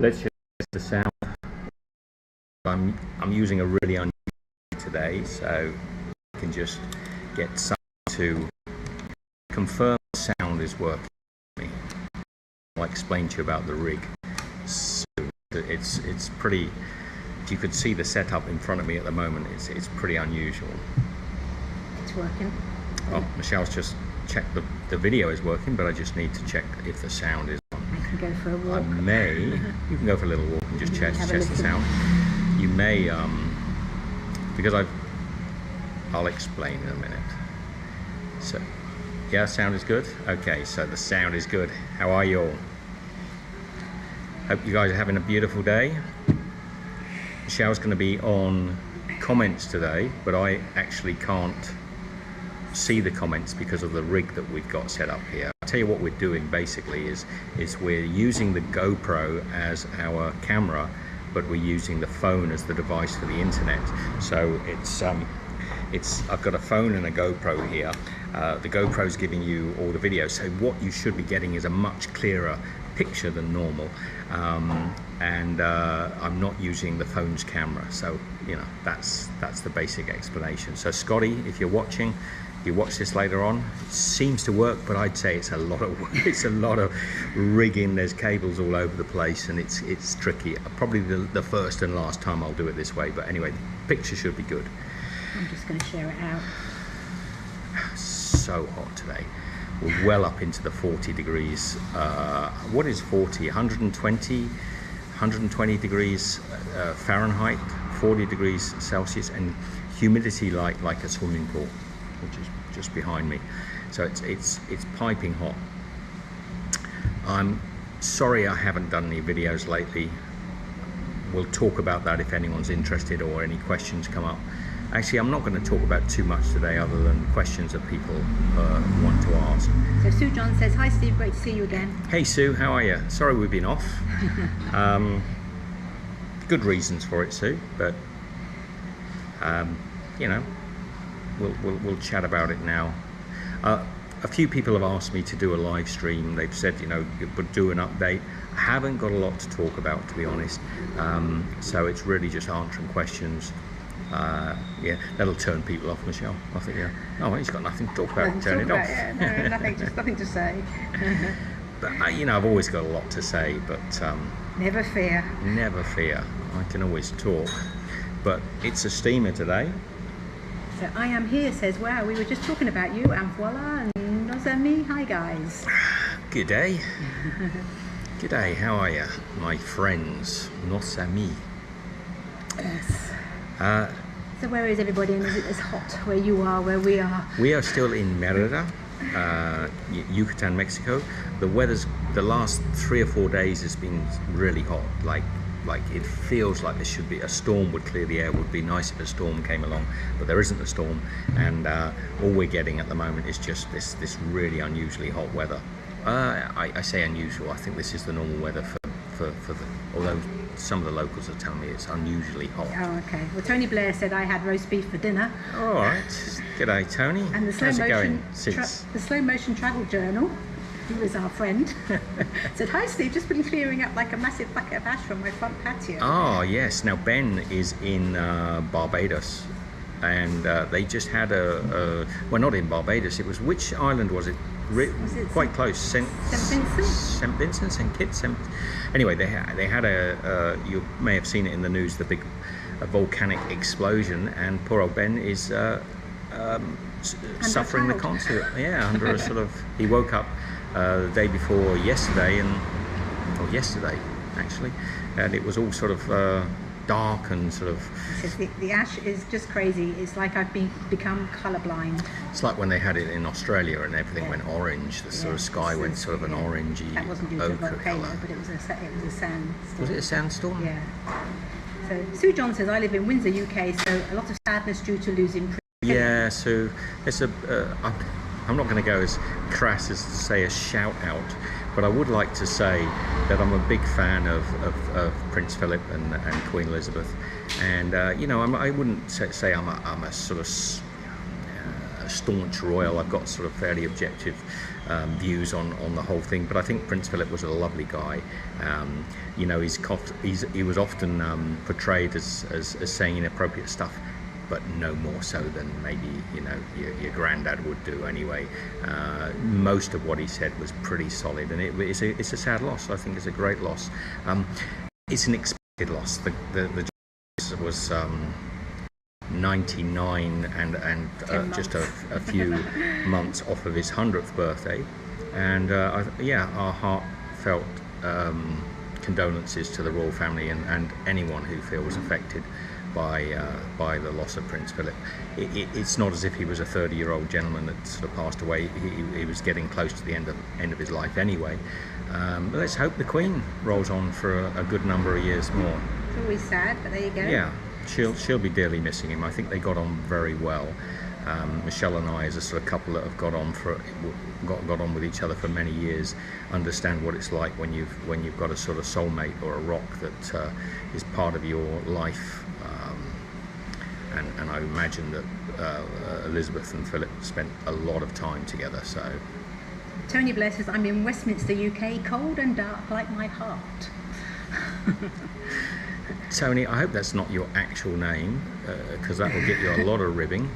Let's just test the sound. I'm using a really unusual today, so I can just get someone to confirm the sound is working for me. I'll explain to you about the rig. So it's pretty. You could see the setup in front of me at the moment. It's pretty unusual. It's working. Oh, Michelle's just checked the video is working, but I just need to check if the sound is on. I can go for a walk. You can go for a little walk and just test the sound. You may, because I'll explain in a minute. So, yeah, sound is good? Okay, so the sound is good. How are you all? Hope you guys are having a beautiful day. Michelle's going to be on comments today, but I actually can't see the comments because of the rig that we've got set up here. I'll tell you what we're doing basically is we're using the GoPro as our camera, but we're using the phone as the device for the internet. So I've got a phone and a GoPro here. The GoPro's giving you all the video, so what you should be getting is a much clearer picture than normal, and I'm not using the phone's camera, so you know that's the basic explanation. So Scotty, if you're watching, you watch this later on, it seems to work, but I'd say it's a lot of work. It's a lot of rigging. There's cables all over the place, and it's tricky. Probably the first and last time I'll do it this way, but anyway, the picture should be good. I'm just going to share it out. So hot today. We're well up into the 40 degrees. What is 40? 120 degrees Fahrenheit, 40 degrees Celsius, and humidity like a swimming pool, which is just behind me. So it's piping hot. I'm sorry I haven't done any videos lately. We'll talk about that if anyone's interested or any questions come up. Actually, I'm not going to talk about too much today other than questions that people want to ask. So Sue John says, hi Steve, great to see you again. Hey Sue, how are you? Sorry we've been off. Good reasons for it, Sue, but you know, we'll chat about it now. A few people have asked me to do a live stream. They've said, you know, but do an update. I haven't got a lot to talk about, to be honest. So it's really just answering questions. Yeah, that'll turn people off, Michelle. I think, yeah. Oh, he's got nothing to talk about. Turn it off. Yeah, no, nothing, just nothing to say. But you know, I've always got a lot to say. But never fear. Never fear. I can always talk. But it's a steamer today. So I am here says, wow, we were just talking about you, and voila, and nos amis. Hi guys. Good day. Good day. How are you, my friends? Nos amis. Yes. So where is everybody, and is it as hot where you are, where we are? We are still in Merida, Yucatan, Mexico. The weather's, the last 3 or 4 days has been really hot. Like it feels like there should be a storm would clear the air. It would be nice if a storm came along, but there isn't a storm, and all we're getting at the moment is just this really unusually hot weather. I say unusual. I think this is the normal weather for the, although some of the locals are telling me it's unusually hot. Oh, okay. Well, Tony Blair said I had roast beef for dinner. All right. G'day, Tony. And the slow motion travel journal, who is our friend, said, hi Steve, just been clearing up like a massive bucket of ash from my front patio. Oh yes. Now Ben is in Barbados, and they just had well, not in Barbados. It was, which island was it? Quite close. St. Vincent, St. Kitts. Anyway, they had you may have seen it in the news, the big volcanic explosion, and poor old Ben is suffering the consequences. Yeah, under a sort of, he woke up the day before yesterday, or yesterday actually, and it was all sort of dark and sort of. He says the ash is just crazy. It's like I've become colourblind. It's like when they had it in Australia and everything went orange. The sort of sky went sort of an orangey. That wasn't due to a volcano, colour. but it was a sandstorm. Was it a sandstorm? Yeah. So Sue John says, I live in Windsor, UK, so a lot of sadness due to losing. Yeah. So it's I'm not going to go as crass as to say a shout out, but I would like to say that I'm a big fan of Prince Philip and Queen Elizabeth, and you know, I wouldn't say I'm a sort of staunch royal. I've got sort of fairly objective views on the whole thing, but I think Prince Philip was a lovely guy. You know, he was often portrayed as saying inappropriate stuff, but no more so than maybe, you know, your granddad would do anyway. Most of what he said was pretty solid, and it's a sad loss. I think it's a great loss. It's an expected loss. The was 99 and just a few months off of his 100th birthday, and yeah, our heartfelt condolences to the royal family and anyone who feels affected by the loss of Prince Philip. It's not as if he was a 30-year-old gentleman that sort of passed away. He was getting close to the end of his life anyway. But let's hope the Queen rolls on for a good number of years more. It's always sad, but there you go. Yeah, she'll be dearly missing him. I think they got on very well. Michelle and I, as a sort of couple that have got on with each other for many years, understand what it's like when you've got a sort of soulmate or a rock that is part of your life. And I imagine that Elizabeth and Philip spent a lot of time together. So Tony Blair says, I'm in Westminster, UK, cold and dark like my heart. Tony, I hope that's not your actual name, because that will get you a lot of ribbing.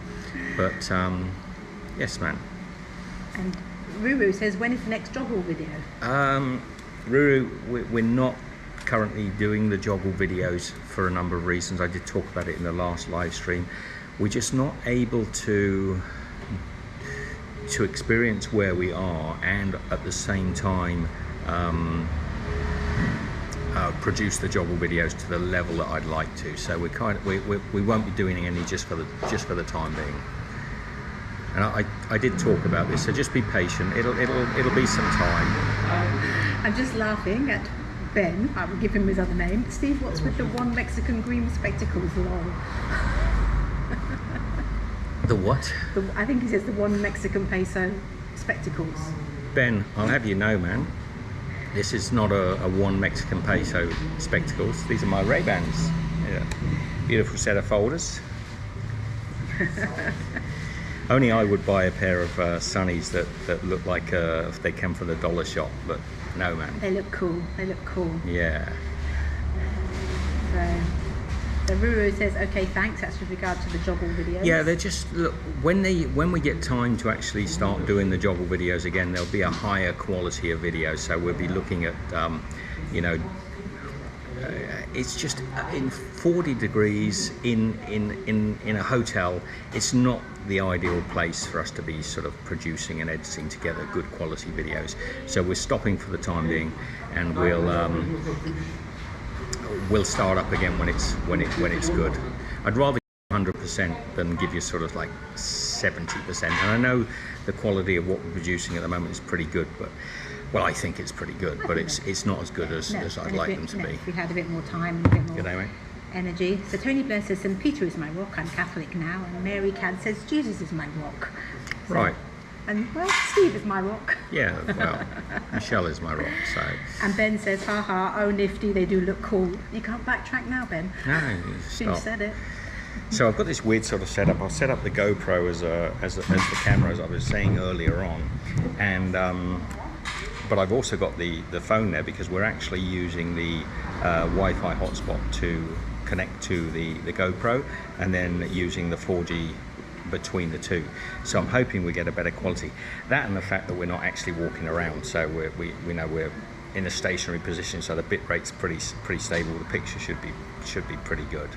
But yes, man. And Ruru says, when is the next joggle video? Ruru, we're not currently doing the joggle videos for a number of reasons. I did talk about it in the last live stream. We're just not able to experience where we are and at the same time produce the joggle videos to the level that I'd like to. So we won't be doing any just for the time being. And I did talk about this, so just be patient. It'll be some time. I'm just laughing at Ben. I will give him his other name. Steve, what's with the one Mexican green spectacles? Lol. The what? I think he says the one Mexican peso spectacles. Ben, I'll have you know, man, this is not a one Mexican peso spectacles. These are my Ray-Bans. Yeah. Beautiful set of folders. Only I would buy a pair of sunnies that look like they come from the dollar shop, but no, man. They look cool. They look cool. Yeah. So Ruru says, okay, thanks. That's with regard to the joggle videos. Yeah, they're just, look, when we get time to actually start doing the joggle videos again, there'll be a higher quality of videos. So we'll be looking at, you know, it's just in 40 degrees in a hotel. It's not the ideal place for us to be sort of producing and editing together good quality videos. So we're stopping for the time being, and we'll start up again when it's good. I'd rather 100% than give you sort of like 70%. And I know the quality of what we're producing at the moment is pretty good, but well, I think it's pretty good, but it's not as good as I'd like them to be. If we had a bit more time and a bit more Good day, mate. Energy. So Tony Blair says, St. Peter is my rock. I'm Catholic now. And Mary Cad says, Jesus is my rock. So, right. And well, Steve is my rock. Yeah, well, Michelle is my rock, so. And Ben says, haha, oh nifty, they do look cool. You can't backtrack now, Ben. No, stop. You said it. So I've got this weird sort of setup. I'll set up the GoPro as the camera, as I was saying earlier on, and but I've also got the phone there because we're actually using the Wi-Fi hotspot to connect to the GoPro, and then using the 4G between the two. So I'm hoping we get a better quality. That and the fact that we're not actually walking around, so we know we're in a stationary position, so the bit rate's pretty stable. The picture should be pretty good.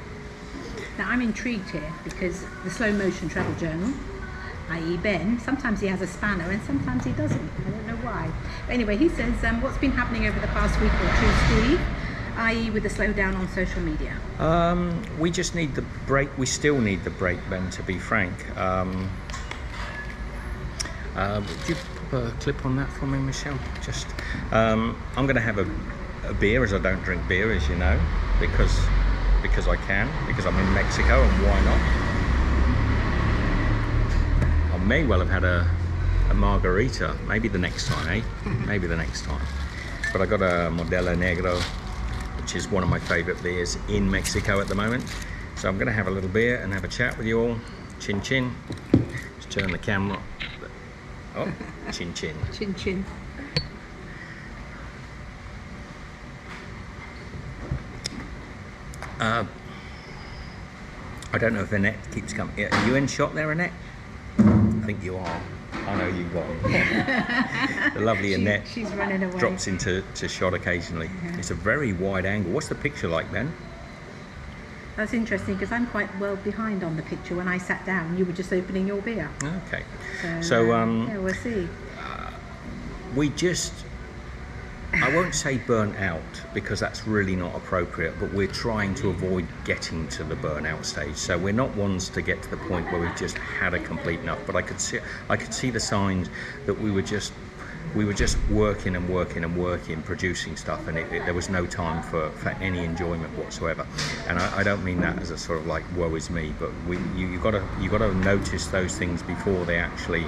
Now I'm intrigued here because the slow motion travel journal, i.e. Ben, sometimes he has a spanner and sometimes he doesn't. I don't know why. But anyway, he says, what's been happening over the past week or two, Steve, i.e. with the slowdown on social media? We just need the break. We still need the break, Ben, to be frank. Would you put a clip on that for me, Michelle? Just, I'm going to have a beer, as I don't drink beer, as you know, because I can, because I'm in Mexico, and why not? I may well have had a margarita, maybe the next time, eh? Maybe the next time. But I got a Modelo Negro, which is one of my favorite beers in Mexico at the moment. So I'm going to have a little beer and have a chat with you all. Chin chin. Just just turn the camera. Oh, chin chin. Chin chin. I don't know if Annette keeps coming. Are you in shot there, Annette? I think you are. I know you've got the lovely Annette. She's running away. Drops into shot occasionally. It's a very wide angle. What's the picture like, Ben? That's interesting because I'm quite well behind on the picture. When I sat down, you were just opening your beer. Okay. So yeah, we'll see. We just, I won't say burnt out because that's really not appropriate, but we're trying to avoid getting to the burnout stage. So we're not ones to get to the point where we've just had a complete enough. But I could see the signs that we were just working and working and working, producing stuff, and there was no time for any enjoyment whatsoever. And I don't mean that as a sort of like woe is me, but you got to notice those things before they actually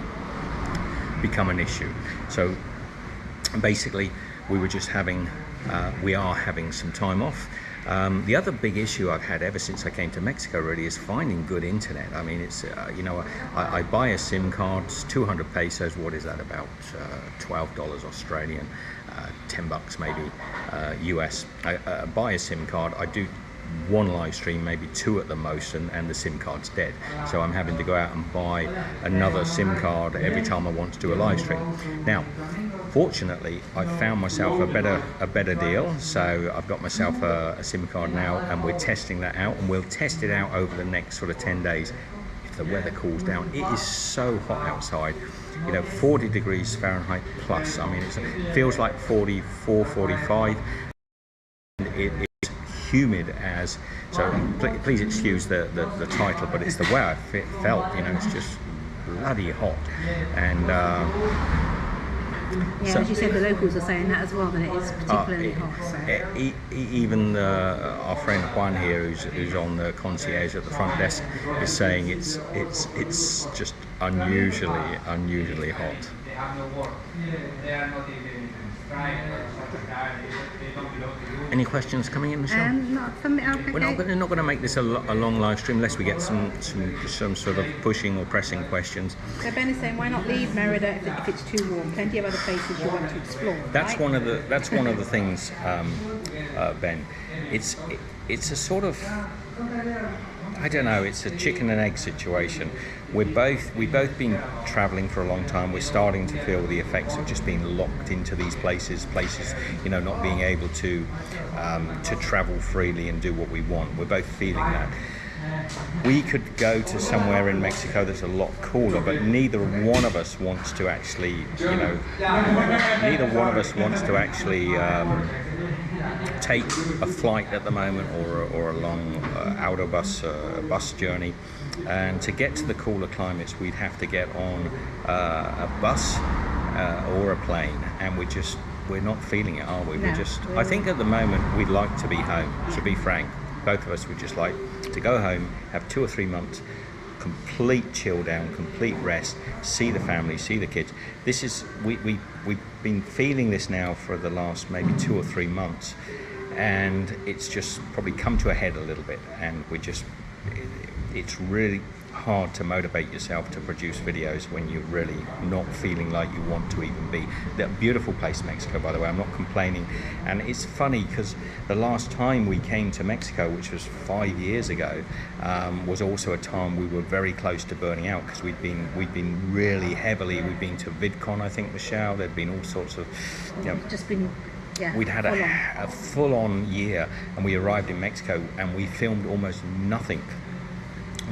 become an issue. So basically, we are having some time off. The other big issue I've had ever since I came to Mexico really is finding good internet. I mean, it's I buy a SIM card, it's 200 pesos. What is that, about $12 Australian, 10 bucks maybe US. I buy a SIM card. I do one live stream, maybe two at the most, and the SIM card's dead. So I'm having to go out and buy another SIM card every time I want to do a live stream. Now, fortunately, I found myself a better deal. So I've got myself a SIM card now, and we're testing that out, and we'll test it out over the next sort of 10 days if the weather cools down. It is so hot outside. 40 degrees Fahrenheit plus. I mean, it feels like 44, 45. It's humid as, so please excuse the title, but it's the way I felt. It's just bloody hot. And yeah, so, as you said, the locals are saying that as well, that it is particularly hot. So. Even our friend Juan here, who's on the concierge at the front desk, is saying it's just unusually hot. Any questions coming in, Michelle? Not from me. Okay. We're not going to make this a long live stream unless we get some sort of pushing or pressing questions. So Ben is saying, why not leave Merida if it's too warm? Plenty of other places you want to explore. That's right? one of the things, Ben. It's a sort of, I don't know, it's a chicken and egg situation. We've both been travelling for a long time. We're starting to feel the effects of just being locked into these places, not being able to travel freely and do what we want. We're both feeling that. We could go to somewhere in Mexico that's a lot cooler, but neither one of us wants to actually, take a flight at the moment or a long outer bus journey. And to get to the cooler climates, we'd have to get on a bus or a plane, and we're not feeling it, are we? No. I think at the moment we'd like to be home. To be frank, both of us would just like to go home, have 2 or 3 months, complete chill down, complete rest, see the family, see the kids. This is we've been feeling this now for the last maybe 2 or 3 months, and it's just probably come to a head a little bit, and it's really hard to motivate yourself to produce videos when you're really not feeling like you want to even be. That beautiful place, Mexico, by the way, I'm not complaining. And it's funny because the last time we came to Mexico, which was 5 years ago, was also a time we were very close to burning out, because we'd been really heavily, we'd been to VidCon, I think, Michelle, there'd been all sorts of, just been, yeah, we'd had a full-on year, and we arrived in Mexico and we filmed almost nothing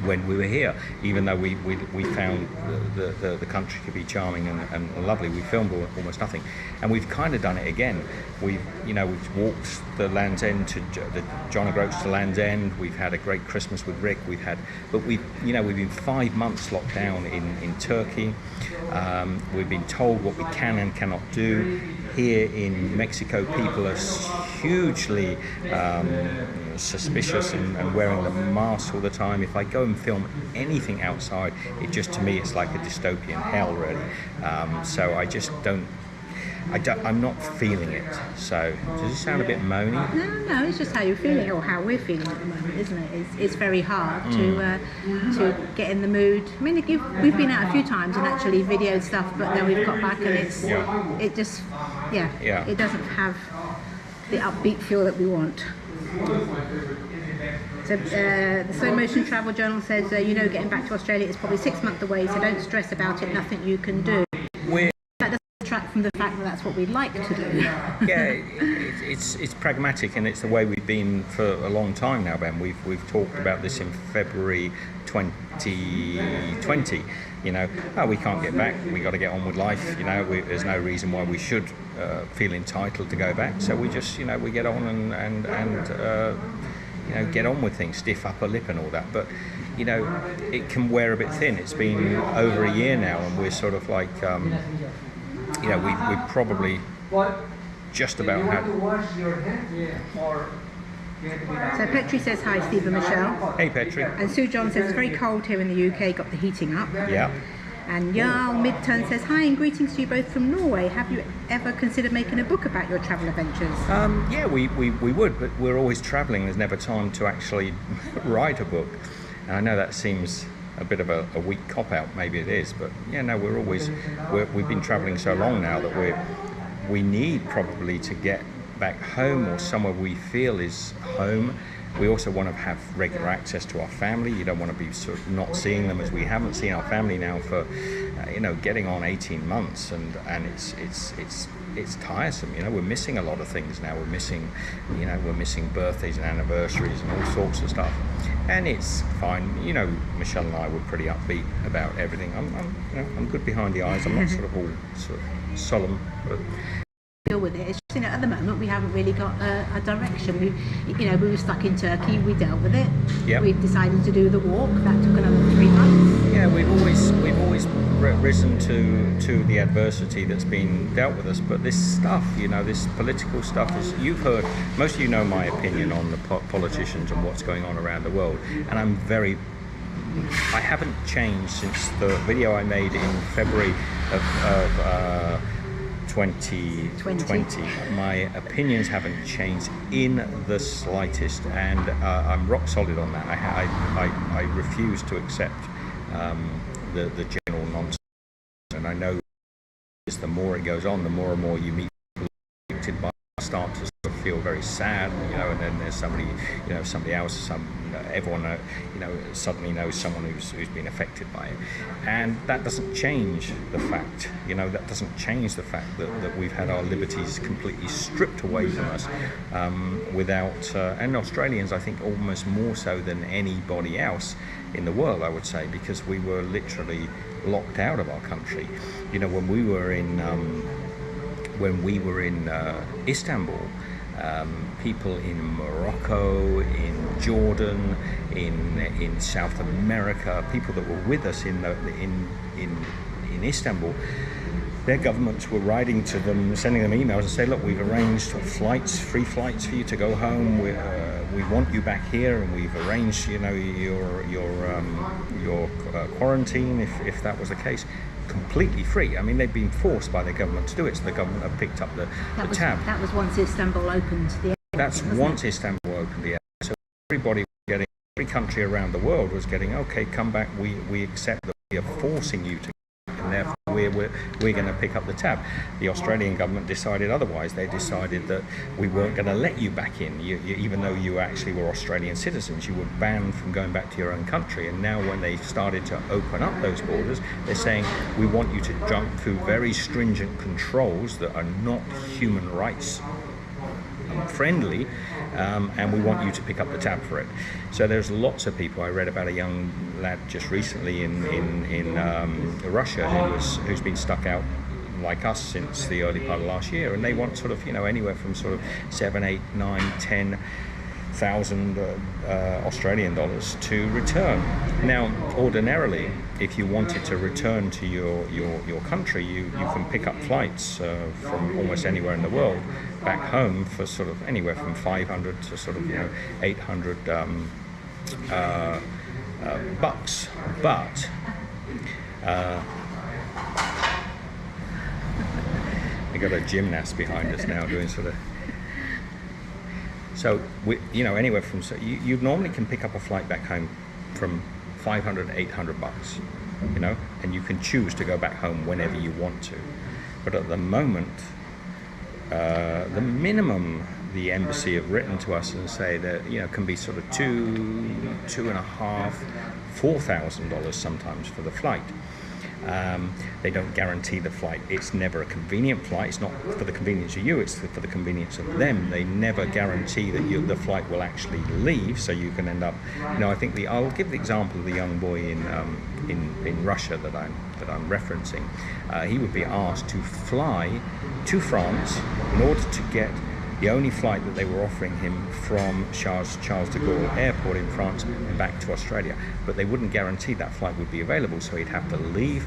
when we were here, even though we found the country to be charming and lovely. We filmed almost nothing, and we've kind of done it again. We've walked the Land's End to the John O'Groats to Land's End. We've had a great Christmas with Rick. We've been 5 months locked down in Turkey. We've been told what we can and cannot do. Here in Mexico, people are hugely suspicious and wearing the mask all the time. If I go and film anything outside, to me it's like a dystopian hell, really. So I just don't. I'm not feeling it. So does it sound a bit moany? No, it's just how you're feeling, or how we're feeling at the moment, isn't it? It's very hard to get in the mood. I mean, we've been out a few times and actually videoed stuff, but then we've got back and it just it doesn't have the upbeat feel that we want. So the Slow Motion Travel Journal says, getting back to Australia is probably 6 months away, so don't stress about it, nothing you can do. That doesn't detract from the fact that that's what we'd like to do. Yeah, it's pragmatic, and it's the way we've been for a long time now, Ben. We've talked about this in February 2020. We can't get back, we got to get on with life. There's no reason why we should feel entitled to go back, so we just we get on and get on with things, stiff upper lip and all that. But it can wear a bit thin. It's been over a year now, and we're sort of like we probably just about had. So Petri says hi, Steve and Michelle. Hey Petri. And Sue John says it's very cold here in the UK, got the heating up. Yeah. And Jarl Midturn says hi and greetings to you both from Norway. Have you ever considered making a book about your travel adventures? Yeah, we would, but we're always travelling. There's never time to actually write a book. And I know that seems a bit of a weak cop-out, maybe it is, but we've been travelling so long now that we need probably to get back home, or somewhere we feel is home. We also want to have regular access to our family. You don't want to be sort of not seeing them, as we haven't seen our family now for getting on 18 months, and it's tiresome. We're missing a lot of things now. We're missing birthdays and anniversaries and all sorts of stuff, and it's fine. Michelle and I were pretty upbeat about everything. I'm good behind the eyes. I'm not sort of all sort of solemn, but deal with it. It's just, at the moment we haven't really got a direction. We were stuck in Turkey. We dealt with it. Yep. We've decided to do the walk. That took another 3 months. Yeah, we've always risen to the adversity that's been dealt with us. But this stuff, this political stuff, is, you've heard, most of you know my opinion on the politicians and what's going on around the world, and I haven't changed since the video I made in February of 2020. My opinions haven't changed in the slightest, and I'm rock solid on that. I refuse to accept the general nonsense, and I know the more it goes on, the more and more you meet people affected by it, start to sort of feel very sad, and then there's somebody else, everyone suddenly knows someone who's been affected by it, and that doesn't change the fact that we've had our liberties completely stripped away from us, and Australians, I think, almost more so than anybody else in the world, I would say, because we were literally locked out of our country. When we were in Istanbul, people in Morocco, in Jordan, in South America, people that were with us in Istanbul, their governments were writing to them, sending them emails and say, look, we've arranged free flights for you to go home. We want you back here, and we've arranged, your quarantine if that was the case. Completely free. I mean, they've been forced by the government to do it, so the government have picked up the tab. That was once Istanbul opened the airport. That's once Istanbul opened the airport. So every country around the world was getting, okay, come back, we accept that we are forcing you to, and therefore we're going to pick up the tab. The Australian government decided otherwise. They decided that we weren't going to let you back in. You, even though you actually were Australian citizens, you were banned from going back to your own country. And now when they started to open up those borders, they're saying, we want you to jump through very stringent controls that are not human rights friendly, and we want you to pick up the tab for it. So there's lots of people. I read about a young lad just recently in Russia who's been stuck out like us since the early part of last year, and they want sort of anywhere from sort of 7, 8, 9, 10,000 Australian dollars to return. Now, ordinarily, if you wanted to return to your country, you can pick up flights from almost anywhere in the world back home for sort of anywhere from 500 to sort of 800 bucks. But We got a gymnast behind us now doing sort of. So anywhere from you normally can pick up a flight back home from $500 to $800, and you can choose to go back home whenever you want to. But at the moment, the minimum the embassy have written to us and say that can be sort of $2,500, $4,000 sometimes for the flight. They don't guarantee the flight. It's never a convenient flight. It's not for the convenience of you, it's for the convenience of them. They never guarantee that the flight will actually leave, so you can end up, I think I'll give the example of the young boy in Russia that I'm referencing. He would be asked to fly to France in order to get the only flight that they were offering him from Charles de Gaulle Airport in France and back to Australia. But they wouldn't guarantee that flight would be available, so he'd have to leave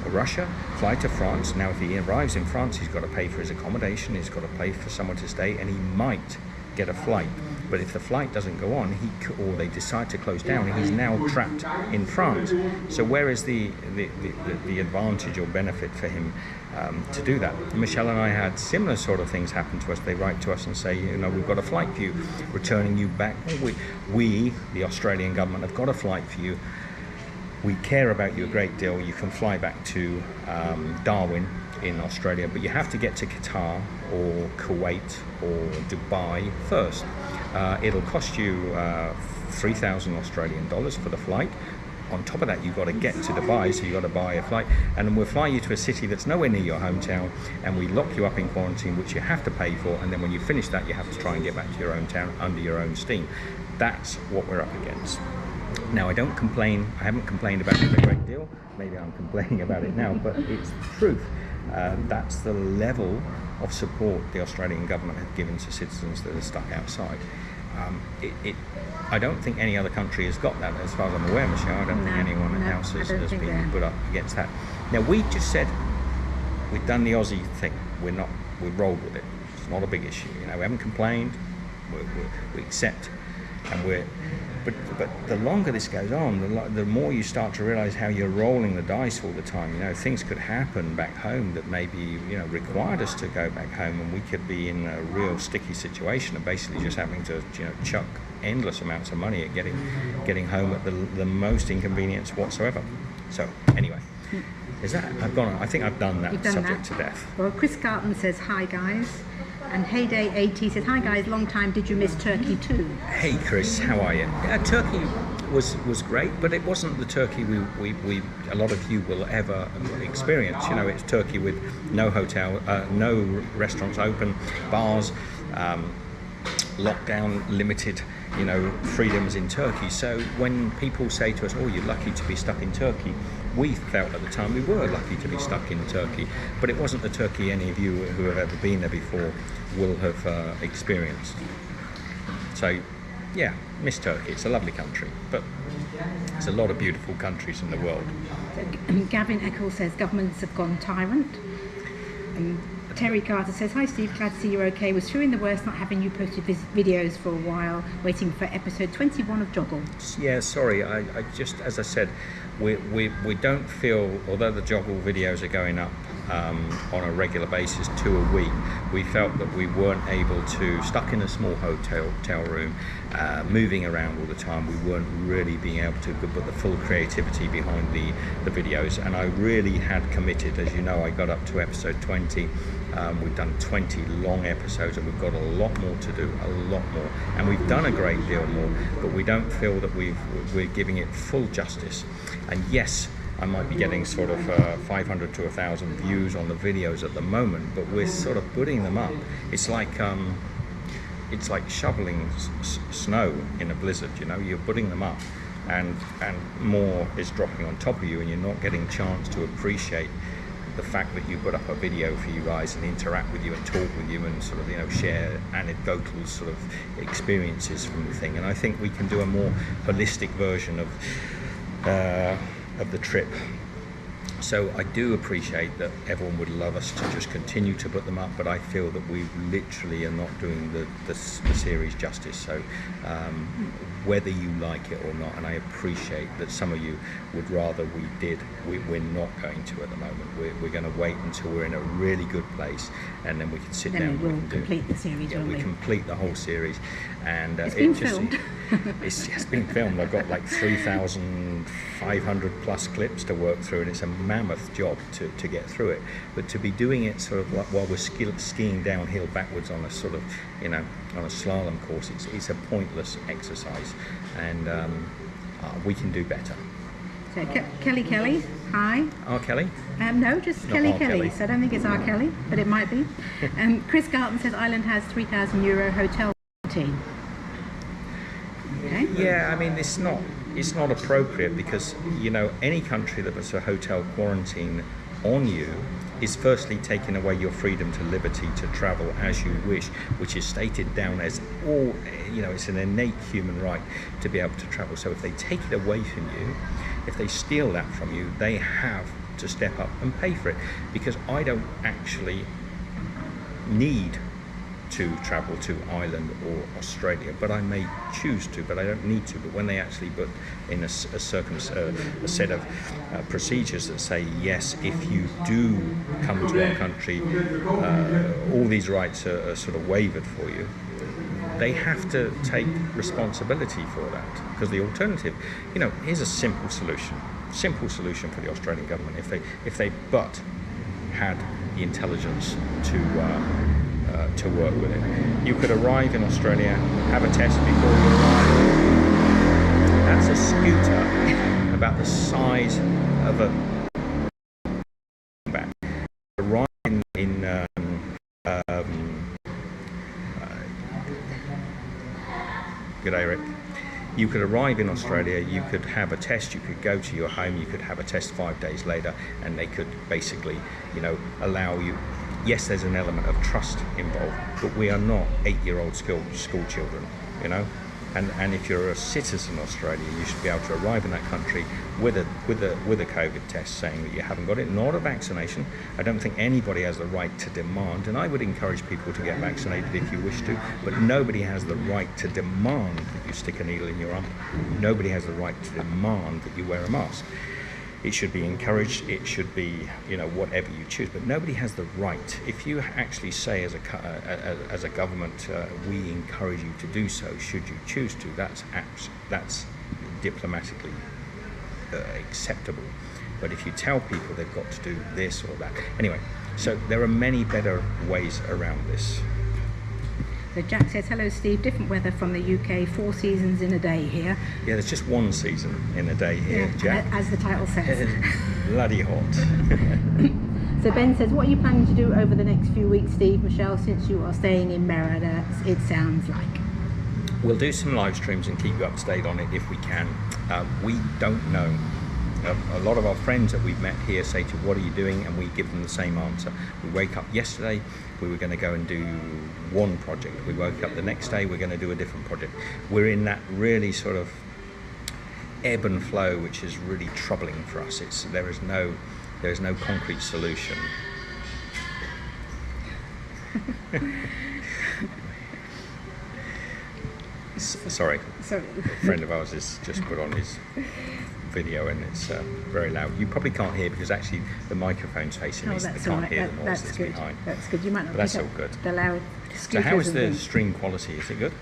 Russia, fly to France. Now, if he arrives in France, he's got to pay for his accommodation, he's got to pay for somewhere to stay, and he might get a flight. But if the flight doesn't go on, or they decide to close down, he's now trapped in France. So where is the advantage or benefit for him to do that? Michelle and I had similar sort of things happen to us. They write to us and say, we've got a flight for you, returning you back. We, the Australian government, have got a flight for you. We care about you a great deal. You can fly back to Darwin in Australia, but you have to get to Qatar or Kuwait or Dubai first. It'll cost you 3,000 Australian dollars for the flight. On top of that, you've got to get to Dubai, so you've got to buy a flight, and then we'll fly you to a city that's nowhere near your hometown, and we lock you up in quarantine, which you have to pay for, and then when you finish that, you have to try and get back to your own town under your own steam. That's what we're up against. Now, I don't complain. I haven't complained about it a great deal. Maybe I'm complaining about it now, but it's the truth. That's the level of support the Australian government have given to citizens that are stuck outside. I don't think any other country has got that, as far as I'm aware, Michelle. I don't think anyone else has been put up against that. Now, we just said we've done the Aussie thing. We rolled with it. It's not a big issue. We haven't complained. We accept, and But the longer this goes on, the more you start to realise how you're rolling the dice all the time. Things could happen back home that maybe required us to go back home, and we could be in a real sticky situation of basically just having to chuck endless amounts of money at getting home at the most inconvenience whatsoever. So anyway, I think I've done that subject to death. Well, Chris Garton says hi guys. And Heyday 80 says, hi guys, long time, did you miss Turkey too? Hey Chris, how are you? Yeah, Turkey was great, but it wasn't the Turkey we a lot of you will ever experience. It's Turkey with no hotel, no restaurants open, bars, lockdown, limited, freedoms in Turkey. So when people say to us, oh, you're lucky to be stuck in Turkey, we felt at the time we were lucky to be stuck in Turkey, but it wasn't the Turkey any of you who have ever been there before will have experienced. So, yeah, miss Turkey. It's a lovely country, but there's a lot of beautiful countries in the world. Gavin Eccles says governments have gone tyrant. Terry Carter says, hi Steve, glad to see you're okay. Was fearing the worst not having you posted videos for a while, waiting for episode 21 of Joggle. Yeah, sorry, I just, as I said, we don't feel, although the Joggle videos are going up on a regular basis, 2 a week, we felt that we weren't able to, stuck in a small hotel room, moving around all the time, we weren't really being able to put the full creativity behind the videos, and I really had committed. As you know, I got up to episode 20. We've done 20 long episodes, and we've got a lot more to do, a lot more, and we've done a great deal more, but we don't feel that we're giving it full justice. And yes, I might be getting sort of 500 to 1,000 views on the videos at the moment, but we're sort of putting them up. It's like shoveling snow in a blizzard. You're putting them up, and more is dropping on top of you, and you're not getting a chance to appreciate the fact that you put up a video for you guys and interact with you and talk with you and sort of share anecdotal sort of experiences from the thing. And I think we can do a more holistic version of the trip So I do appreciate that everyone would love us to just continue to put them up, but I feel that we literally are not doing the series justice. So whether you like it or not, and I appreciate that some of you would rather we did, we're not going to at the moment. We're going to wait until we're in a really good place, and then we can sit down. Then we will complete the series, won't we? We complete the whole series, and it's been filmed. It's been filmed. I've got like 3,500 plus clips to work through, and it's a mammoth job to get through it. But to be doing it sort of like while we're skiing downhill backwards on a sort of, on a slalom course, it's a pointless exercise, and we can do better. So Kelly, hi. R. Kelly? No, just Not Kelly. R. Kelly. So I don't think it's R. Kelly, but it might be. Chris Garton says Ireland has €3,000 hotel quarantine. Okay. Yeah, I mean, it's not appropriate because, any country that puts a hotel quarantine on you is firstly taking away your freedom to liberty to travel as you wish, which is stated down as all, it's an innate human right to be able to travel. So if they take it away from you, if they steal that from you, they have to step up and pay for it, because I don't actually need to travel to Ireland or Australia, but I may choose to, but I don't need to. But when they actually put in a set of procedures that say, yes, if you do come to our country, all these rights are sort of waived for you, they have to take responsibility for that. Because the alternative, here's a simple solution for the Australian government. If they but had the intelligence to work with it. You could arrive in Australia, have a test before you arrive. That's a scooter about the size of a back. Arrive in G'day, Rick. You could arrive in Australia, you could have a test, you could go to your home, you could have a test 5 days later, and they could basically, allow you. Yes, there's an element of trust involved, but we are not 8-year-old school children, And if you're a citizen of Australia, you should be able to arrive in that country with a COVID test saying that you haven't got it, not a vaccination. I don't think anybody has the right to demand, and I would encourage people to get vaccinated if you wish to, but nobody has the right to demand that you stick a needle in your arm. Nobody has the right to demand that you wear a mask. It should be encouraged, it should be, whatever you choose, but nobody has the right. If you actually say as a government, we encourage you to do so, should you choose to, that's diplomatically acceptable. But if you tell people they've got to do this or that. Anyway, so there are many better ways around this. So Jack says, hello Steve, different weather from the UK, 4 seasons in a day here. Yeah, there's just one season in a day here, Jack. As the title says. Bloody hot. So Ben says, what are you planning to do over the next few weeks, Steve? Michelle, since you are staying in Merida, it sounds like. We'll do some live streams and keep you up to date on it if we can. We don't know. A lot of our friends that we've met here say to what are you doing, and we give them the same answer. We wake up yesterday, we were going to go and do one project. We woke up the next day, we're going to do a different project. We're in that really sort of ebb and flow, which is really troubling for us. There is no concrete solution. Sorry, a friend of ours has just put on his video and it's very loud. You probably can't hear because actually the microphone's facing me, so they can't hear the noise that's behind. That's good. You might not. But that's all good. The loud. So how is the stream quality? Is it good?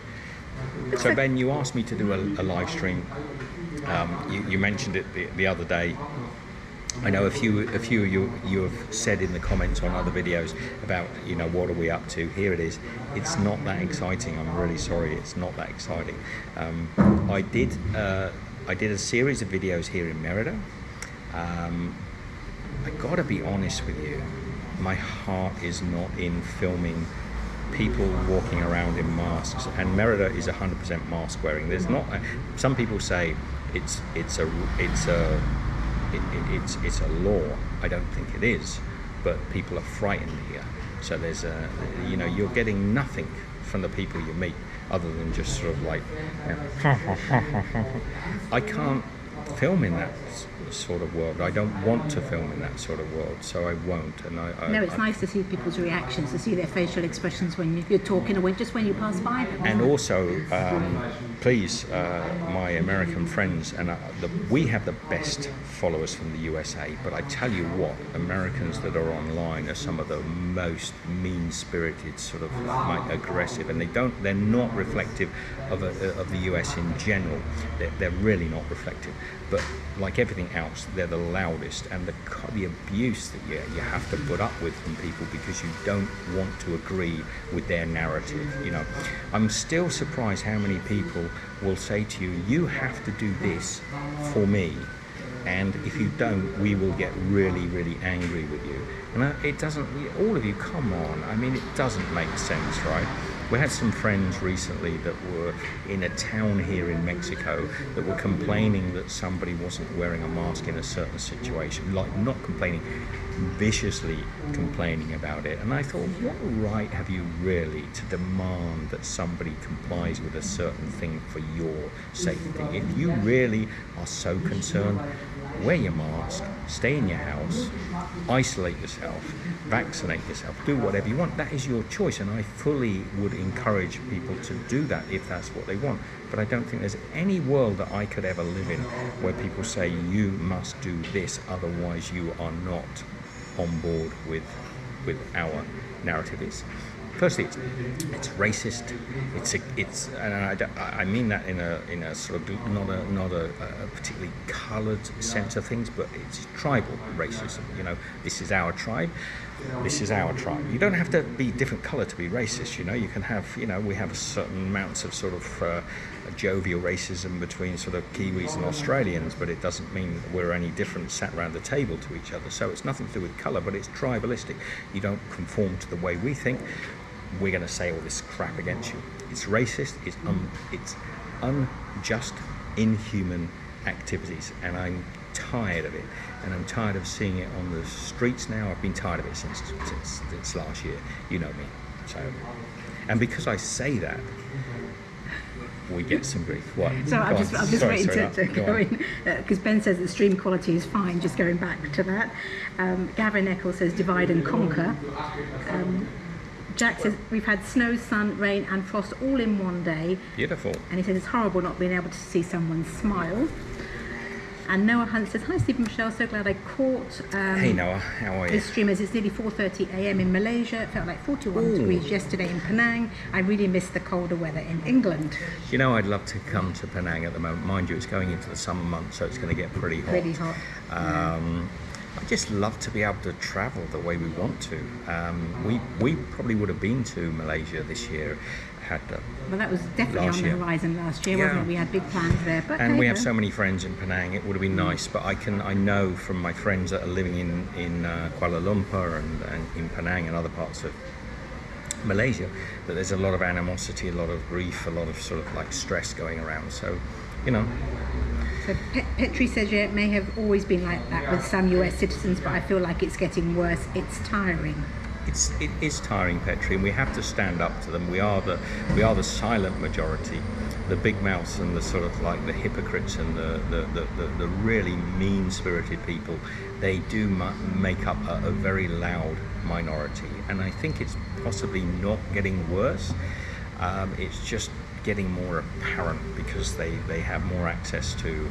So Ben, you asked me to do a live stream. You mentioned it the other day. I know a few of you have said in the comments on other videos about, what are we up to? Here it is. It's not that exciting. I'm really sorry. It's not that exciting. I did a series of videos here in Merida. I gotta be honest with you. My heart is not in filming people walking around in masks, and Merida is 100% mask wearing. There's not. Some people say it's a law. I don't think it is, but people are frightened here. So there's you're getting nothing from the people you meet other than just sort of like, I can't film in that sort of world. I don't want to film in that sort of world, so I won't. And no, it's nice to see people's reactions, to see their facial expressions when you're talking, or just when you pass by them. And also, please, my American friends, and we have the best followers from the USA, but I tell you what, Americans that are online are some of the most mean-spirited, sort of like aggressive, and they're not reflective of the US in general. They're really not reflective. But like everything else, they're the loudest, and the abuse that you have to put up with from people because you don't want to agree with their narrative. You know, I'm still surprised how many people will say to you, "You have to do this for me, and if you don't, we will get really, really angry with you." And it doesn't. All of you, come on. I mean, it doesn't make sense, right? We had some friends recently that were in a town here in Mexico that were complaining that somebody wasn't wearing a mask in a certain situation, like not complaining, viciously complaining about it. And I thought, what right have you really to demand that somebody complies with a certain thing for your safety? If you really are so concerned, wear your mask, stay in your house, isolate yourself, vaccinate yourself, do whatever you want. That is your choice, and I fully would encourage people to do that if that's what they want. But I don't think there's any world that I could ever live in where people say you must do this, otherwise you are not on board with our narrative. Firstly, it's racist. And I mean that in a sort of not a particularly coloured sense of things, but it's tribal racism. You know, this is our tribe. This is our tribe. You don't have to be different colour to be racist. You know, you can have. You know, we have certain amounts of sort of jovial racism between sort of Kiwis and Australians, but it doesn't mean that we're any different sat around the table to each other. So it's nothing to do with colour, but it's tribalistic. You don't conform to the way we think. We're going to say all this crap against you. It's racist, it's unjust, inhuman activities, and I'm tired of it. And I'm tired of seeing it on the streets now. I've been tired of it since last year. You know me. So, and because I say that, we get some grief. What? So I'm just waiting to go in, because Ben says the stream quality is fine. Just going back to that, Gavin Eccles says divide and conquer. Jack says, we've had snow, sun, rain and frost all in one day. Beautiful. And he says it's horrible not being able to see someone smile. And Noah Hunt says, hi Steve and Michelle, so glad I caught hey Noah, how are you? This stream as it's nearly 4:30 a.m. in Malaysia. It felt like 41 degrees yesterday in Penang. I really miss the colder weather in England. You know, I'd love to come to Penang at the moment. Mind you, it's going into the summer months, so it's going to get pretty hot. Pretty hot. I just love to be able to travel the way we want to. We probably would have been to Malaysia this year. Well, that was definitely on the horizon last year, wasn't it? We had big plans there. But and we have so many friends in Penang. It would have been nice, but I know from my friends that are living in Kuala Lumpur and in Penang and other parts of Malaysia that there's a lot of animosity, a lot of grief, a lot of sort of like stress going around. So, you know. So Petri says, yeah, it may have always been like that with some US citizens, but I feel like it's getting worse. It's tiring. It is tiring, Petri, and we have to stand up to them. We are the silent majority, the big mouths and the sort of like the hypocrites and the really mean-spirited people. They do make up a very loud minority, and I think it's possibly not getting worse. It's just getting more apparent because they have more access to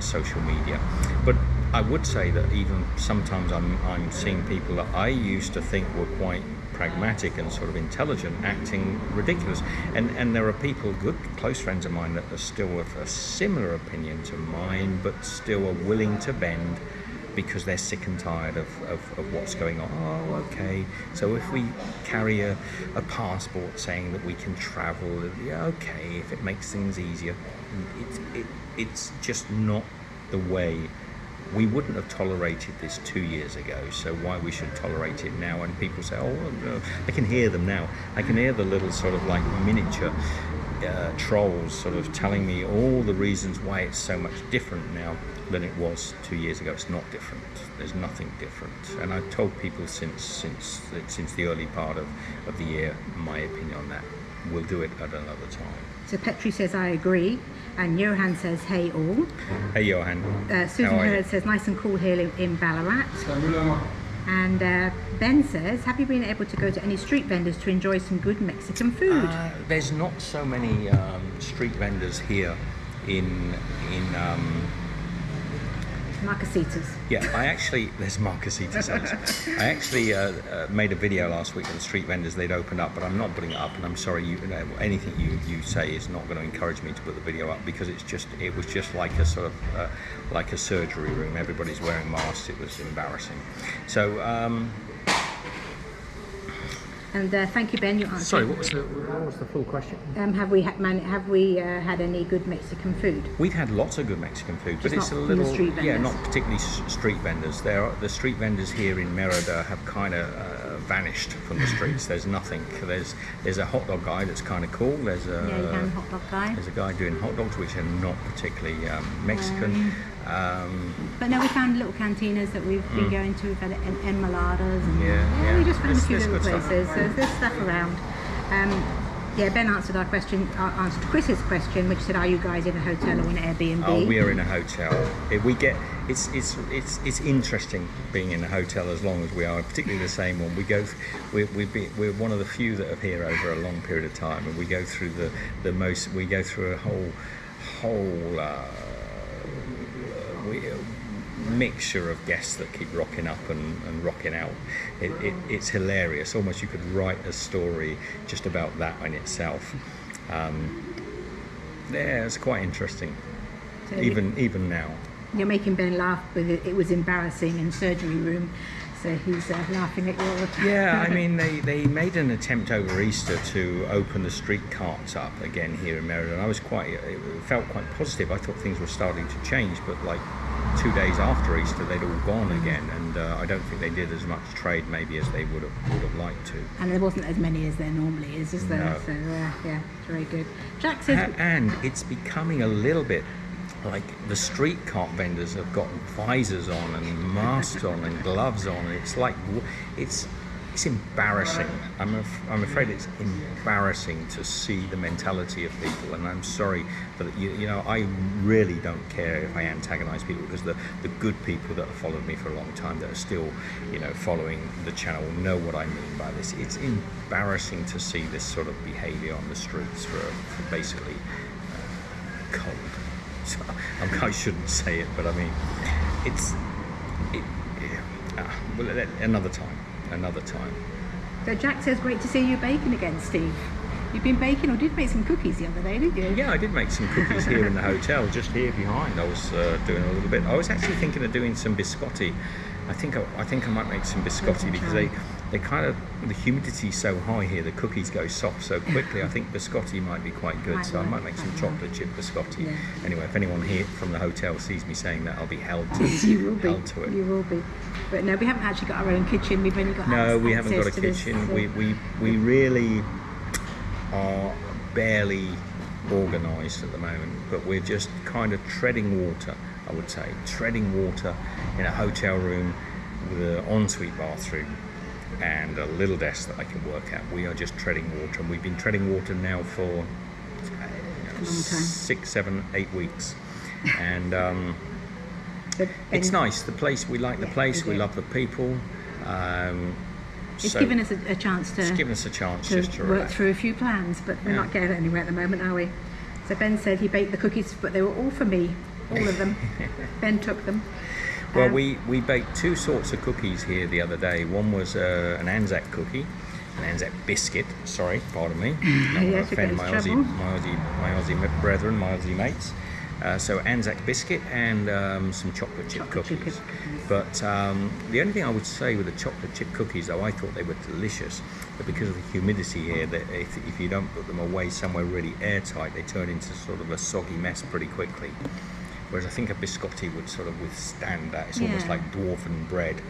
social media. But I would say that even sometimes I'm seeing people that I used to think were quite pragmatic and sort of intelligent acting ridiculous, and there are people, good close friends of mine, that are still of a similar opinion to mine, but still are willing to bend because they're sick and tired of what's going on. Oh, okay, so if we carry a passport saying that we can travel, yeah, okay, if it makes things easier. It's just not the way. We wouldn't have tolerated this 2 years ago, so why we should tolerate it now? And people say, oh, well, I can hear them now. I can hear the little sort of like miniature trolls sort of telling me all the reasons why it's so much different now than it was 2 years ago. It's not different. There's nothing different. And I've told people since the early part of the year my opinion on that. We'll do it at another time. So Petri says, I agree. And Johan says, hey all. Hey Johan. Susan Hurd says, nice and cool here in Ballarat. And Ben says, have you been able to go to any street vendors to enjoy some good Mexican food? There's not so many street vendors here in Marcasitas. Yeah, there's Marcasitas. I actually made a video last week of the street vendors they'd opened up, but I'm not putting it up, and I'm sorry, anything you say is not going to encourage me to put the video up, because it was just like a sort of like a surgery room. Everybody's wearing masks. It was embarrassing. So and thank you, Ben. You answered. Sorry, what was the full question? Have we had any good Mexican food? We've had lots of good Mexican food, but it's a little, not particularly street vendors. The street vendors here in Merida have kind of vanished from the streets. There's nothing. There's a hot dog guy that's kind of cool. There's a hot dog guy. There's a guy doing hot dogs which are not particularly Mexican. But no, we found little cantinas that we've been going to. We've had enmoladas. And, we just found a few little places. So there's stuff around. Ben answered answered Chris's question, which said, "Are you guys in a hotel or an Airbnb?" Oh, we are in a hotel. It's interesting being in a hotel as long as we are, particularly the same one. We're one of the few that are here over a long period of time, and we go through we go through a whole mixture of guests that keep rocking up and rocking out. It's hilarious. Almost you could write a story just about that in itself. It's quite interesting. So even now. You're making Ben laugh with it. It was embarrassing in surgery room. So he's laughing at your... Yeah, I mean, they made an attempt over Easter to open the street carts up again here in Merida, and it felt quite positive. I thought things were starting to change, but like 2 days after Easter, they'd all gone again, and I don't think they did as much trade maybe as they would have liked to. And there wasn't as many as there normally is there? No. So it's very good. Jack says... And it's becoming a little bit like the street cart vendors have got visors on and masks on and gloves on. It's like it's embarrassing. I'm afraid it's embarrassing to see the mentality of people, and I'm sorry, but I really don't care if I antagonize people, because the good people that have followed me for a long time, that are still following the channel, know what I mean by this. It's embarrassing to see this sort of behavior on the streets for basically cold. So, I shouldn't say it, but I mean, another time. So Jack says, great to see you baking again, Steve. You've been baking, or did make some cookies the other day, didn't you? Yeah, I did make some cookies here in the hotel, just here behind. I was doing a little bit. I was actually thinking of doing some biscotti. I think I might make some biscotti, because they kind of, the humidity's so high here, the cookies go soft so quickly. I think biscotti might be quite good, so I might make some chocolate chip biscotti. Yeah. Anyway, if anyone here from the hotel sees me saying that, I'll be held to it. You will be. But no, we haven't actually got our own kitchen. We've only got we haven't got a kitchen. We really are barely organised at the moment, but we're just kind of treading water, I would say. Treading water in a hotel room with an ensuite bathroom and a little desk that I can work at. We are just treading water, and we've been treading water now for 6, 7, 8 weeks. And it's nice. The place, we like the place, we love the people. It's given us a chance to just to work through a few plans, but we're not getting anywhere at the moment, are we? So Ben said he baked the cookies, but they were all for me, all of them. Ben took them. Well, we baked 2 sorts of cookies here the other day. One was an Anzac cookie, an Anzac biscuit. Sorry, pardon me. Not want to offend my Aussie brethren, my Aussie mates. So Anzac biscuit and some chocolate chip cookies. But the only thing I would say with the chocolate chip cookies, though, I thought they were delicious, but because of the humidity here, that if you don't put them away somewhere really airtight, they turn into sort of a soggy mess pretty quickly. Whereas I think a biscotti would sort of withstand that. It's almost like dwarfen bread.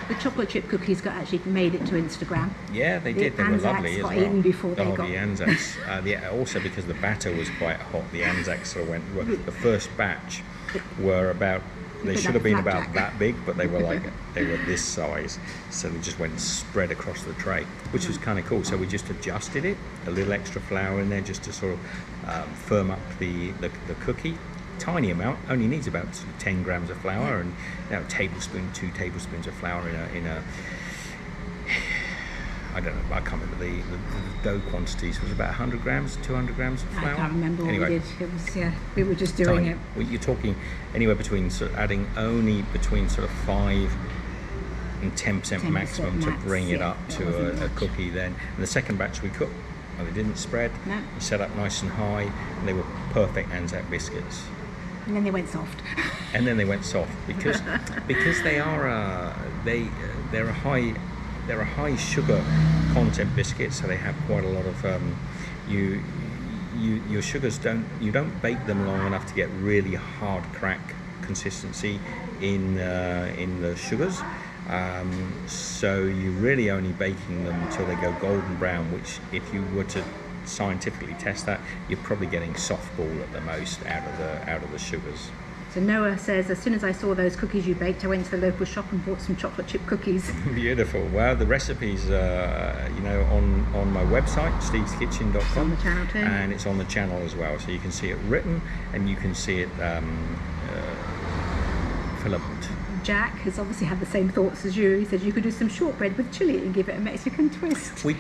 The chocolate chip cookies actually made it to Instagram. Yeah, they did. They were lovely as got well. eaten before they the got. Anzacs. Also because the batter was quite hot, the Anzacs sort of went. The first batch were about. They should have been about that big, but they were this size. So they just went spread across the tray, which was kind of cool. So we just adjusted it, a little extra flour in there just to sort of firm up the cookie. Tiny amount, only needs about 10 grams of flour, and 2 tablespoons of flour in a I don't know, I can't remember the dough quantities. It was about 100 grams, 200 grams of flour. I can't remember what anyway, we did. It was, we were just doing it. Well, you're talking anywhere between adding only between 5 and 10% maximum to bring it up to a cookie then. And the second batch we cooked, well, they didn't spread. No. We set up nice and high, and they were perfect Anzac biscuits. And then they went soft. And then they went soft because they are they're a high sugar content biscuit, so they have quite a lot of your sugars don't bake them long enough to get really hard crack consistency in the sugars. So you're really only baking them until they go golden brown, which if you were to scientifically test that, you're probably getting soft ball at the most out of the sugars. So Noah says, as soon as I saw those cookies you baked, I went to the local shop and bought some chocolate chip cookies. Beautiful. Well, the recipes on my website, steveskitchen.com. It's on the channel too. And it's on the channel as well, so you can see it written and you can see it filmed. Jack has obviously had the same thoughts as you. He said you could do some shortbread with chili and give it a Mexican twist. We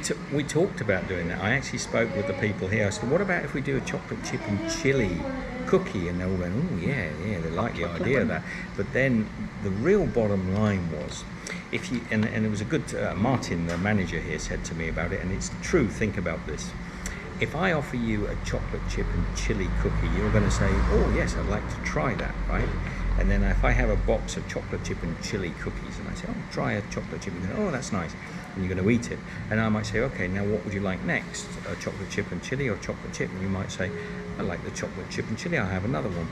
talked about doing that. I actually spoke with the people here. I said, what about if we do a chocolate chip and chili cookie? And they all went, oh yeah, they like the idea of that. But then the real bottom line was, if you and it was a good Martin, the manager here, said to me about it, and it's true. Think about this. If I offer you a chocolate chip and chili cookie, you're going to say, oh yes, I'd like to try that, right? And then if I have a box of chocolate chip and chili cookies and I say, oh, try a chocolate chip, and you go, oh, that's nice, and you're going to eat it. And I might say, okay, now what would you like next? A chocolate chip and chili or chocolate chip? And you might say, I like the chocolate chip and chili, I'll have another one.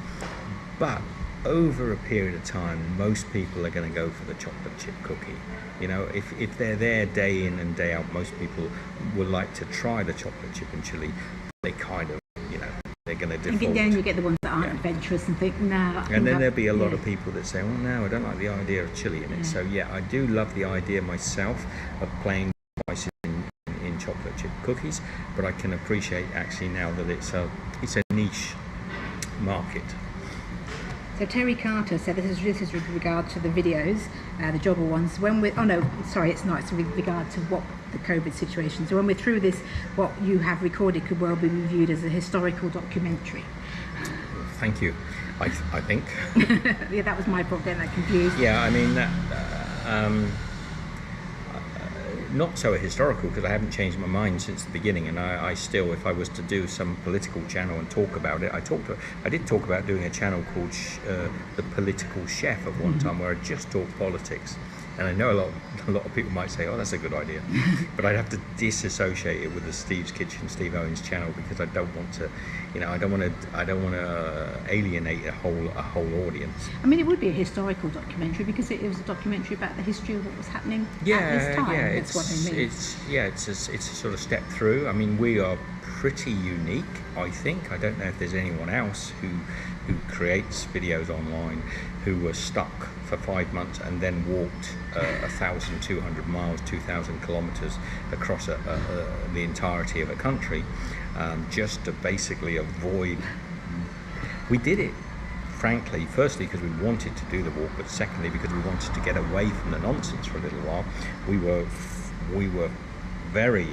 But over a period of time, most people are going to go for the chocolate chip cookie. You know, if they're there day in and day out, most people would like to try the chocolate chip and chili. They kind of, they're going to default. And then you get the ones that aren't adventurous and think, no. And then there'll be a lot of people that say, oh no, I don't like the idea of chili in it. So yeah, I do love the idea myself of playing spices in chocolate chip cookies, but I can appreciate actually now that it's a niche market. So Terry Carter said, this is with regard to the videos, the jogger ones. It's not. It's with regard to what the COVID situation. So when we're through this, what you have recorded could well be reviewed as a historical documentary. Thank you. I think. Yeah, that was my problem. That confused. Yeah, I mean that. Not so historical, because I haven't changed my mind since the beginning, and I still, if I was to do some political channel and talk about it, I did talk about doing a channel called The Political Chef at one time, where I just talk politics. And I know a lot of people might say, oh, that's a good idea, but I'd have to disassociate it with the Steve's Kitchen, Steve Owens channel, because I don't want to, I don't want to alienate a whole audience. I mean, it would be a historical documentary because it was a documentary about the history of what was happening at this time. Yeah, that's what I mean. It's a sort of step through. I mean, we are pretty unique, I think. I don't know if there's anyone else who creates videos online who were stuck for 5 months and then walked 1,200 miles, 2,000 kilometers across the entirety of a country, just to basically avoid. We did it, frankly, firstly because we wanted to do the walk, but secondly because we wanted to get away from the nonsense for a little while. We were very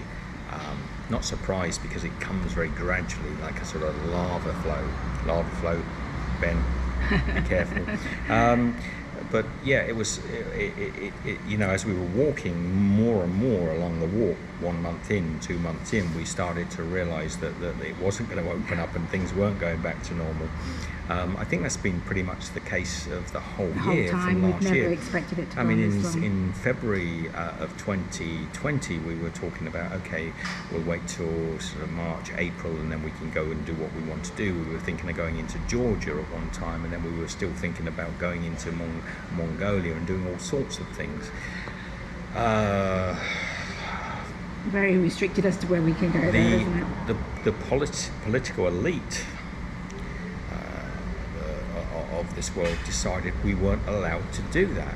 not surprised, because it comes very gradually, like a sort of lava flow. Ben, be careful. But yeah, it was, as we were walking more and more along the walk, 1 month in, 2 months in, we started to realize that it wasn't going to open up and things weren't going back to normal. I think that's been pretty much the case of the whole year time. from last We've never year. expected it to I mean, this long. in February of 2020, we were talking about, okay, we'll wait till sort of March, April, and then we can go and do what we want to do. We were thinking of going into Georgia at one time, and then we were still thinking about going into Mongolia and doing all sorts of things. Very restricted as to where we can go there, isn't it? The political elite of this world decided we weren't allowed to do that.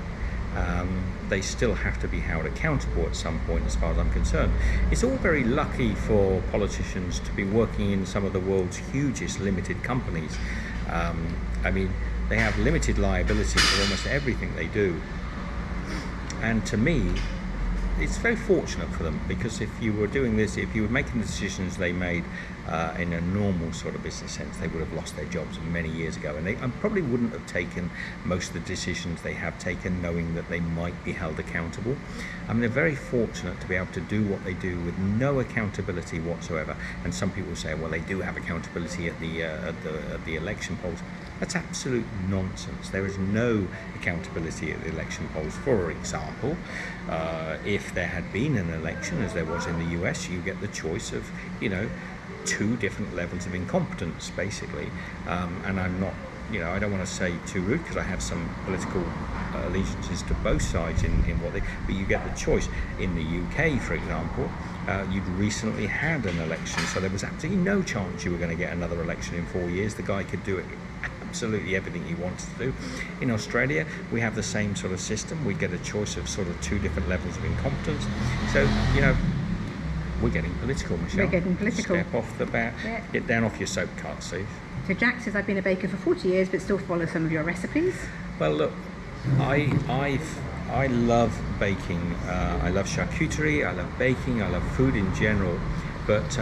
They still have to be held accountable at some point, as far as I'm concerned. It's all very lucky for politicians to be working in some of the world's hugest limited companies. I mean, they have limited liability for almost everything they do. And to me, it's very fortunate for them, because if you were doing this, if you were making the decisions they made in a normal sort of business sense, they would have lost their jobs many years ago, and they probably wouldn't have taken most of the decisions they have taken, knowing that they might be held accountable. I mean, they're very fortunate to be able to do what they do with no accountability whatsoever. And some people say, well, they do have accountability at the election polls. That's absolute nonsense. There is no accountability at the election polls. For example, if there had been an election, as there was in the US, you get the choice of, you know, 2 different levels of incompetence, basically. And I'm not, you know, I don't want to say too rude, because I have some political allegiances to both sides in what they, but you get the choice. In the UK, for example, you'd recently had an election, so there was absolutely no chance you were going to get another election in 4 years. The guy could do it absolutely everything he wants to do. In Australia, we have the same sort of system. We get a choice of sort of 2 different levels of incompetence. So, you know, we're getting political, Michelle. We're getting political. Step off the bat. Yeah. Get down off your soap cart, Steve. So Jack says, I've been a baker for 40 years, but still follow some of your recipes. Well, look, I love baking. I love charcuterie. I love baking. I love food in general. But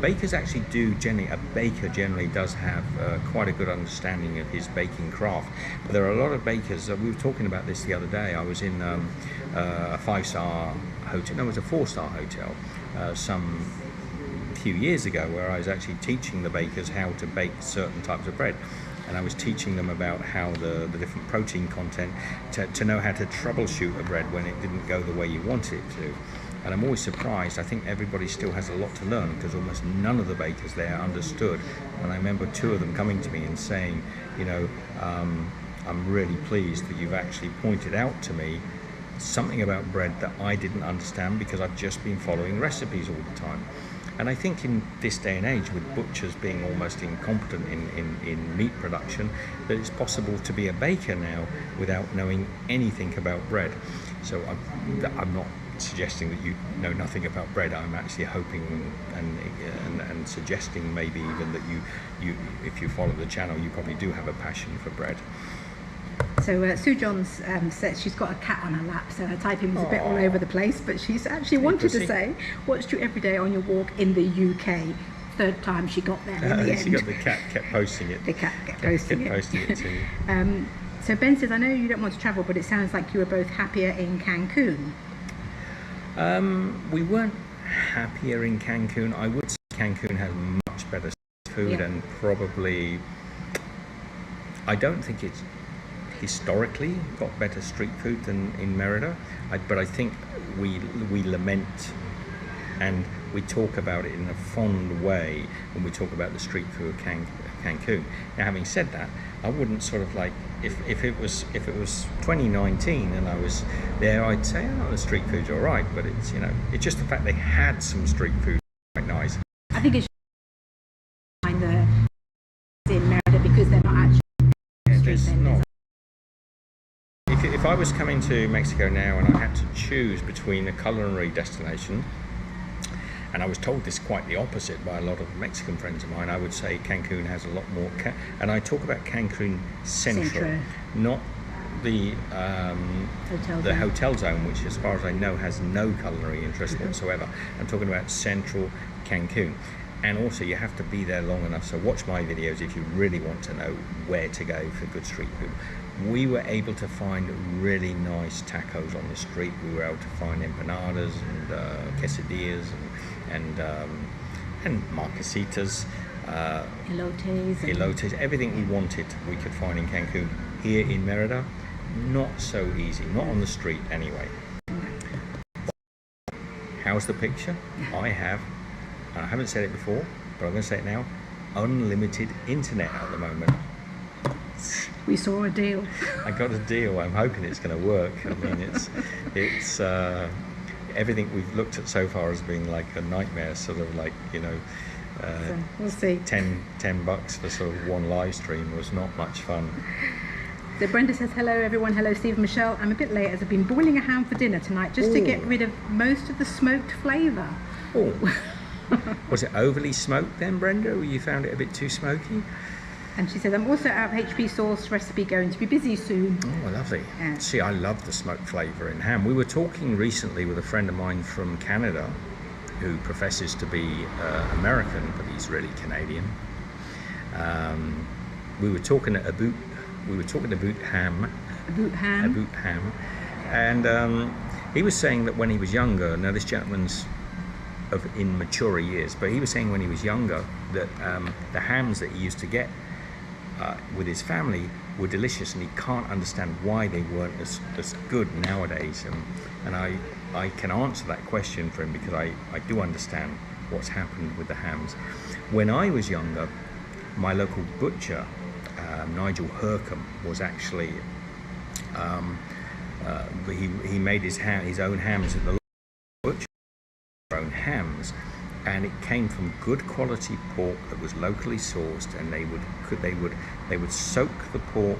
bakers actually do generally, a baker generally does have quite a good understanding of his baking craft. But there are a lot of bakers, we were talking about this the other day. I was in a 5-star hotel, no, it was a 4-star hotel some few years ago, where I was actually teaching the bakers how to bake certain types of bread. And I was teaching them about how the different protein content, to know how to troubleshoot a bread when it didn't go the way you want it to. And I'm always surprised. I think everybody still has a lot to learn, because almost none of the bakers there understood. And I remember 2 of them coming to me and saying, you know, I'm really pleased that you've actually pointed out to me something about bread that I didn't understand, because I've just been following recipes all the time. And I think in this day and age, with butchers being almost incompetent in meat production, that it's possible to be a baker now without knowing anything about bread. So I'm not suggesting that you know nothing about bread. I'm actually hoping and suggesting maybe even that you if you follow the channel, you probably do have a passion for bread. So Sue Johns says she's got a cat on her lap, so her typing was a bit all over the place, but she's actually wanted to say, watched you every day on your walk in the UK. 3rd time she got there in the end. She got the cat kept posting it. The cat kept posting it too. So Ben says, I know you don't want to travel, but it sounds like you were both happier in Cancun. We weren't happier in Cancun. I would say Cancun has much better food, and probably, I don't think it's historically got better street food than in Merida, but I think we lament and we talk about it in a fond way when we talk about the street food of Cancun. Now, having said that, I wouldn't sort of like, if it was 2019 and I was there, I'd say, oh, the street food's all right, but it's, you know, it's just the fact they had some street food quite nice. I think it's in Merida because they're not actually street vendors. If I was coming to Mexico now and I had to choose between a culinary destination, and I was told this quite the opposite by a lot of Mexican friends of mine, I would say Cancun has a lot more, and I talk about Cancun Central. Not the hotel zone, which as far as I know has no culinary interest whatsoever. I'm talking about Central Cancun. And also you have to be there long enough, so watch my videos if you really want to know where to go for good street food. We were able to find really nice tacos on the street. We were able to find empanadas and quesadillas and marquesitas, elotes, everything we wanted we could find in Cancun. Here in Merida, not so easy, not on the street anyway. How's the picture? I haven't said it before, but I'm going to say it now, unlimited internet at the moment. We saw a deal. I got a deal. I'm hoping it's going to work. I mean, it's everything we've looked at so far has been like a nightmare, sort of like, you know, So we'll see. $10 for sort of one live stream was not much fun. So Brenda says, hello everyone, hello Steve and Michelle. I'm a bit late as I've been boiling a ham for dinner tonight just to get rid of most of the smoked flavour. Oh. Was it overly smoked then, Brenda, or you found it a bit too smoky? And she said, I'm also out of HP sauce recipe, going to be busy soon. Oh, lovely. See, I love the smoked flavour in ham. We were talking recently with a friend of mine from Canada who professes to be American, but he's really Canadian. We were talking about ham. About ham. And he was saying that when he was younger, now this gentleman's in maturer years, but he was saying when he was younger that the hams that he used to get with his family were delicious, and he can't understand why they weren't as good nowadays. And I can answer that question for him, because I do understand what's happened with the hams. When I was younger, my local butcher, Nigel Hercombe, was actually he made his own hams at the butcher, own hams, and it came from good quality pork that was locally sourced, and they would soak the pork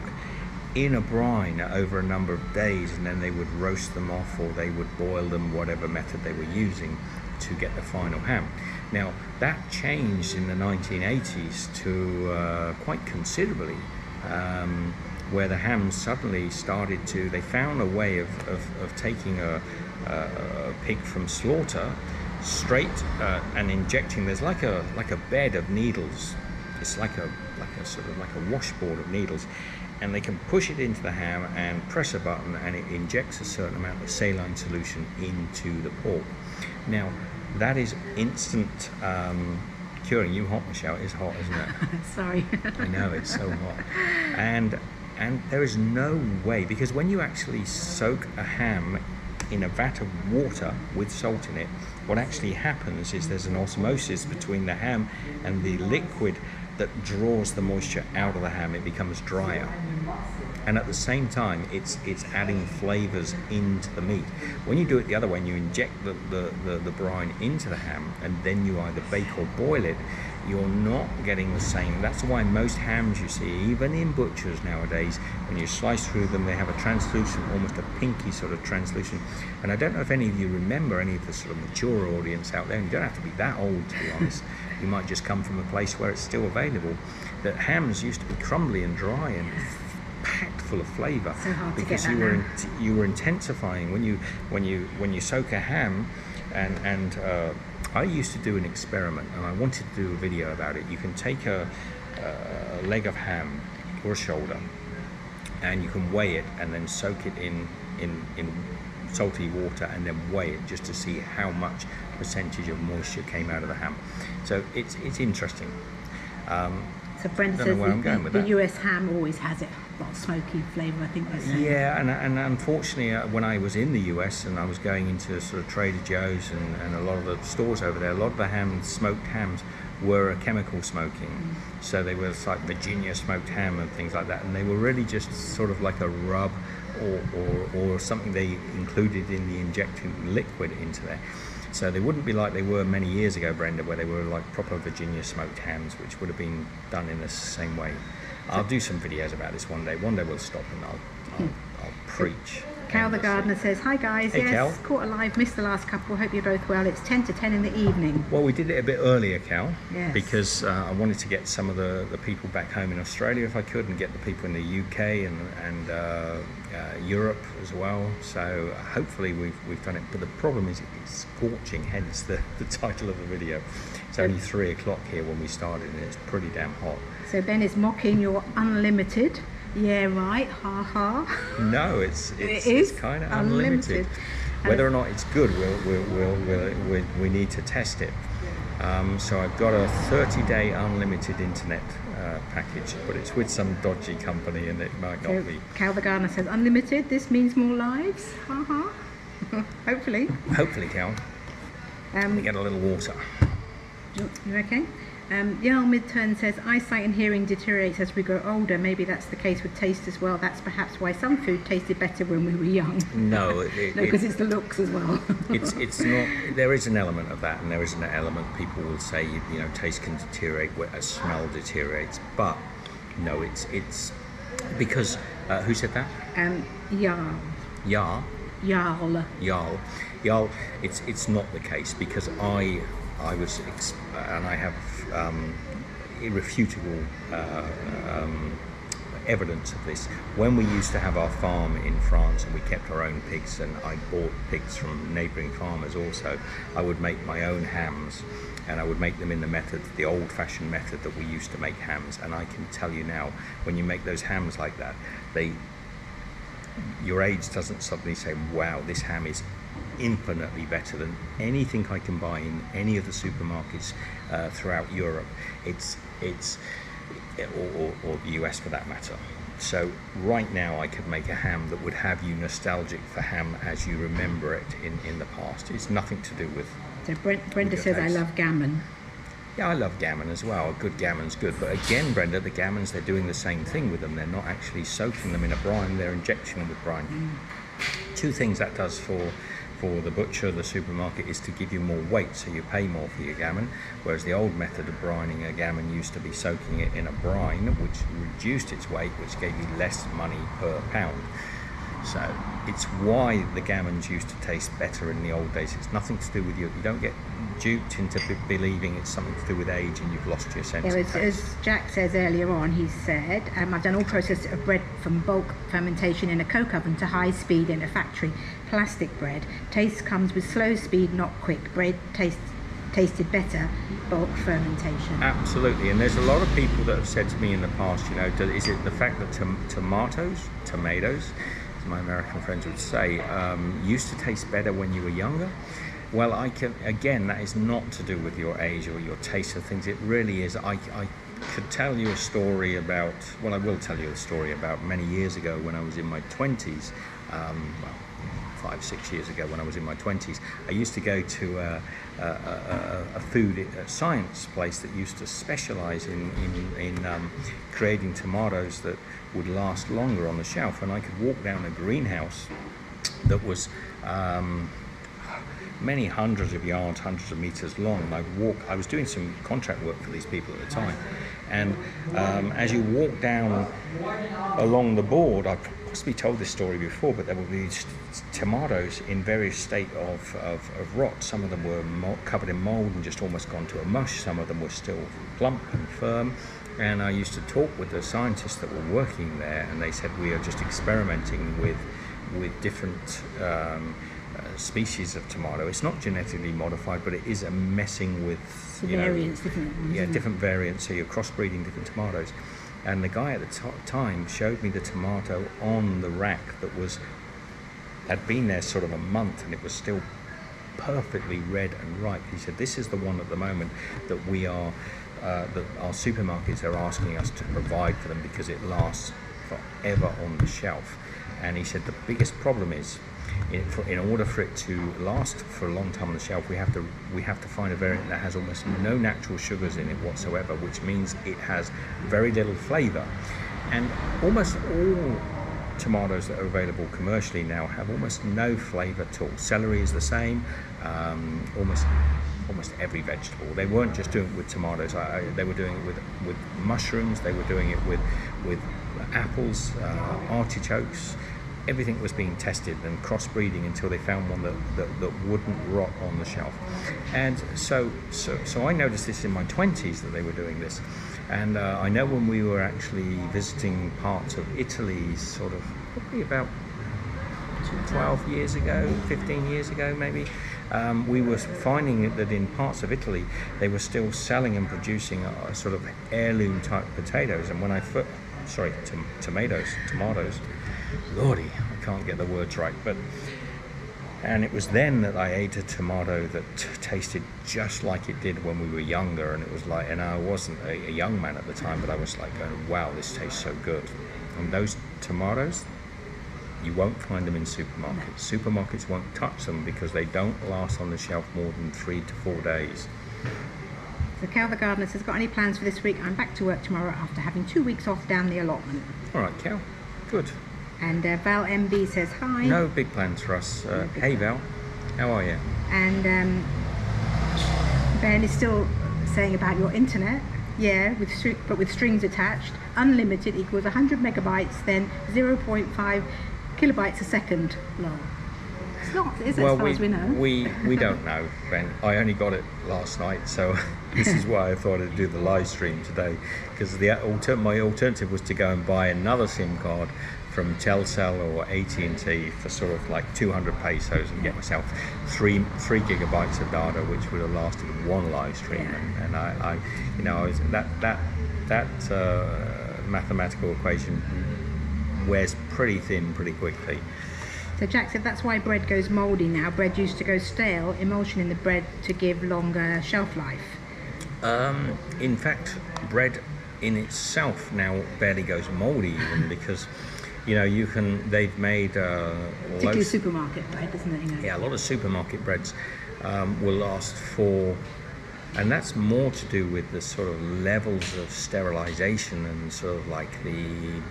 in a brine over a number of days, and then they would roast them off, or they would boil them, whatever method they were using to get the final ham. Now that changed in the 1980s to quite considerably, where the hams suddenly started to, they found a way of taking a pig from slaughter straight and injecting. There's like a bed of needles. It's like a sort of like a washboard of needles, and they can push it into the ham and press a button, and it injects a certain amount of saline solution into the pork. Now that is instant curing. You hot, Michelle? It's hot, isn't it? Sorry. I know, it's so hot. And there is no way, because when you actually soak a ham in a vat of water with salt in it, what actually happens is there's an osmosis between the ham and the liquid that draws the moisture out of the ham. It becomes drier, and at the same time it's adding flavors into the meat. When you do it the other way, and you inject the brine into the ham and then you either bake or boil it, you're not getting the same. That's why most hams you see, even in butchers nowadays, when you slice through them, they have a translucent, almost a pinky sort of translucent. And I don't know if any of you remember, any of the sort of mature audience out there, and you don't have to be that old to be honest, you might just come from a place where it's still available, that hams used to be crumbly and dry and packed full of flavour, so hard because to get you were intensifying when you soak a ham. And I used to do an experiment, and I wanted to do a video about it. You can take a leg of ham or a shoulder, and you can weigh it and then soak it in salty water, and then weigh it just to see how much percentage of moisture came out of the ham. So it's interesting. So Brent says the US ham always has it, got smoky flavour, I think they're saying. Yeah, and unfortunately, when I was in the US and I was going into sort of Trader Joe's and a lot of the stores over there, a lot of the smoked hams were chemical smoking. So they were like Virginia smoked ham and things like that, and they were really just sort of like a rub or something they included in the injecting liquid into there. So they wouldn't be like they were many years ago, Brenda, where they were like proper Virginia smoked hams, which would have been done in the same way. I'll do some videos about this one day. One day we'll stop and I'll preach. Cal the gardener says, hi guys, hey, yes, Cal. Caught alive, missed the last couple, hope you're both well. It's 10 to 10 in the evening. Well, we did it a bit earlier, Cal, yes, because I wanted to get some of the people back home in Australia if I could, and get the people in the UK and Europe as well. So hopefully we've done it, but the problem is it's scorching, hence the title of the video. It's only 3 o'clock here when we started, and it's pretty damn hot. So Ben is mocking your unlimited. Yeah, right. Ha ha. No, it's kind of unlimited. Whether or not it's good, we need to test it. So I've got a 30-day unlimited internet package, but it's with some dodgy company, and it might not be. Cal the gardener says unlimited. This means more lives. Ha ha. Hopefully. Hopefully, Cal. Let me get a little water. You okay? Yarl Midturn says, eyesight and hearing deteriorates as we grow older. Maybe that's the case with taste as well. That's perhaps why some food tasted better when we were young. No, because it's the looks as well. it's not. There is an element of that, and there is an element people will say, taste can deteriorate as smell deteriorates. But no, it's because who said that? Yarl. Yarl. Yarl. Yarl. Yarl. It's not the case, because I was and I have irrefutable evidence of this. When we used to have our farm in France and we kept our own pigs, and I bought pigs from neighbouring farmers also, I would make my own hams, and I would make them in the old-fashioned method that we used to make hams. And I can tell you now, when you make those hams like that, your age doesn't suddenly say, wow, this ham is infinitely better than anything I can buy in any of the supermarkets throughout Europe. Or the US for that matter. So right now I could make a ham that would have you nostalgic for ham as you remember it in the past. It's nothing to do with. So Brenda says, I love gammon. Yeah, I love gammon as well. A good gammon's good. But again, Brenda, the gammons, they're doing the same thing with them. They're not actually soaking them in a brine, they're injecting them with brine. Two things that does for the butcher, the supermarket, is to give you more weight, so you pay more for your gammon, whereas the old method of brining a gammon used to be soaking it in a brine, which reduced its weight, which gave you less money per pound. So it's why the gammons used to taste better in the old days. It's nothing to do with you don't get duped into believing it's something to do with age and you've lost your sense of taste. As Jack says earlier on, he said, I've done all process of bread from bulk fermentation in a coke oven to high speed in a factory plastic bread. Taste comes with slow speed, not quick. Bread tasted better, bulk fermentation. Absolutely, and there's a lot of people that have said to me in the past, is it the fact that tomatoes, as my American friends would say, used to taste better when you were younger? Well, that is not to do with your age or your taste of things. It really is. I could tell you a story about, I will tell you a story about many years ago when I was in my 20s, 5-6 years ago when I was in my 20s. I used to go to a food science place that used to specialize in creating tomatoes that would last longer on the shelf, and I could walk down a greenhouse that was many hundreds of yards, hundreds of meters long. I was doing some contract work for these people at the time, and as you walk down along the board, I've possibly told this story before, but there were these tomatoes in various state of rot. Some of them were covered in mold and just almost gone to a mush. Some of them were still plump and firm. And I used to talk with the scientists that were working there, and they said, we are just experimenting with different species of tomato. It's not genetically modified, but it is a messing with different variants. So you're crossbreeding different tomatoes. And the guy at the time showed me the tomato on the rack that had been there sort of a month, and it was still perfectly red and ripe. He said, this is the one at the moment that that our supermarkets are asking us to provide for them because it lasts forever on the shelf. And he said the biggest problem is, in order for it to last for a long time on the shelf, we have to find a variant that has almost no natural sugars in it whatsoever, which means it has very little flavour. And almost all tomatoes that are available commercially now have almost no flavour at all. Celery is the same, almost every vegetable. They weren't just doing it with tomatoes. They were doing it with mushrooms. They were doing it with apples, artichokes. Everything was being tested and crossbreeding until they found one that wouldn't rot on the shelf. And so I noticed this in my 20s that they were doing this. And I know when we were actually visiting parts of Italy, sort of probably about 12 years ago, 15 years ago maybe, we were finding that in parts of Italy they were still selling and producing sort of heirloom type potatoes. And when tomatoes, Lordy, I can't get the words right, and it was then that I ate a tomato that tasted just like it did when we were younger, and it was like, and I wasn't a young man at the time, but I was like going, wow, this tastes so good. And those tomatoes, you won't find them in supermarkets. Supermarkets won't touch them because they don't last on the shelf more than 3 to 4 days. So Kel the gardener says, got any plans for this week? I'm back to work tomorrow after having 2 weeks off down the allotment. All right, Kel. Good. And Val MB says hi. No big plans for us. Hey Val, how are you? And Ben is still saying about your internet. Yeah, but with strings attached. Unlimited equals 100 megabytes, then 0.5 kilobytes a second. Lol. It's not, is it, as far as we know? We don't know, Ben. I only got it last night, so this is why I thought I'd do the live stream today, because my alternative was to go and buy another SIM card from Telcel or AT&T for sort of like 200 pesos and get myself 3 gigabytes of data, which would have lasted one live stream. Yeah. And I was, that mathematical equation wears pretty thin pretty quickly. So Jack said that's why bread goes mouldy now. Bread used to go stale, emulsion in the bread to give longer shelf life. In fact, bread in itself now barely goes mouldy even because, they've made particularly supermarket bread, isn't it? Yeah, a lot of supermarket breads will last for, and that's more to do with the sort of levels of sterilization and sort of like the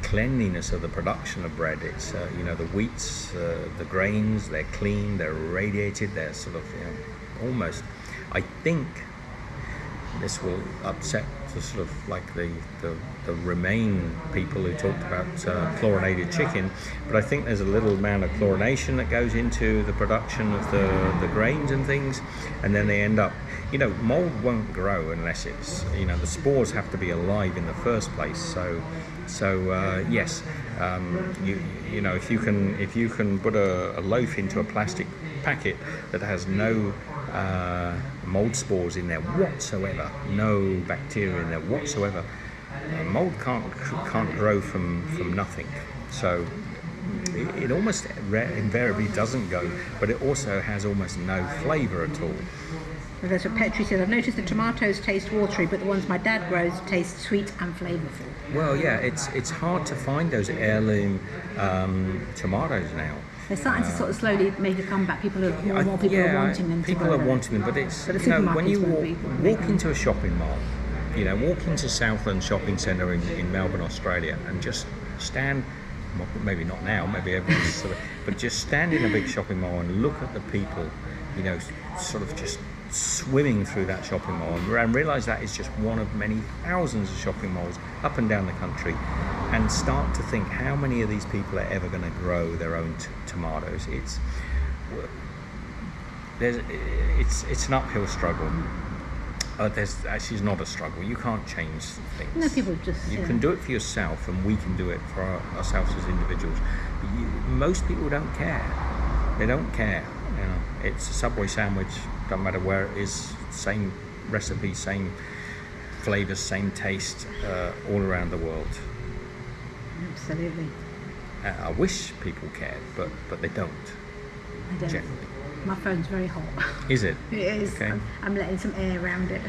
cleanliness of the production of bread. It's the wheats, the grains, they're clean, they're radiated, they're sort of almost, I think this will upset the sort of like the Remain people who talked about chlorinated chicken, but I think there's a little amount of chlorination that goes into the production of the grains and things, and then they end up, mold won't grow unless it's, the spores have to be alive in the first place. So yes, if you can put a loaf into a plastic packet that has no mold spores in there whatsoever, no bacteria in there whatsoever, mold can't grow from nothing. So it almost invariably doesn't go, but it also has almost no flavour at all. Well, that's what Petri said. I've noticed the tomatoes taste watery, but the ones my dad grows taste sweet and flavourful. Well, yeah, it's hard to find those heirloom tomatoes now. They're starting to sort of slowly make a comeback. More people are wanting them. People are wanting them, but it's when you walk into a shopping mall, walk into Southland Shopping Centre in Melbourne, Australia, and just stand. Maybe not now, maybe everyone's sort of, but just stand in a big shopping mall and look at the people, sort of just swimming through that shopping mall, and realise that is just one of many thousands of shopping malls up and down the country, and start to think how many of these people are ever going to grow their own tomatoes. It's an uphill struggle. There's actually not a struggle. You can't change things. No, people just... You can do it for yourself, and we can do it for ourselves as individuals. But most people don't care. They don't care. It's a Subway sandwich, doesn't matter where it is, same recipe, same flavours, same taste, all around the world. Absolutely. I wish people cared, but they don't. I don't. Generally. My phone's very hot. Is it? It is. Okay. I'm letting some air around it.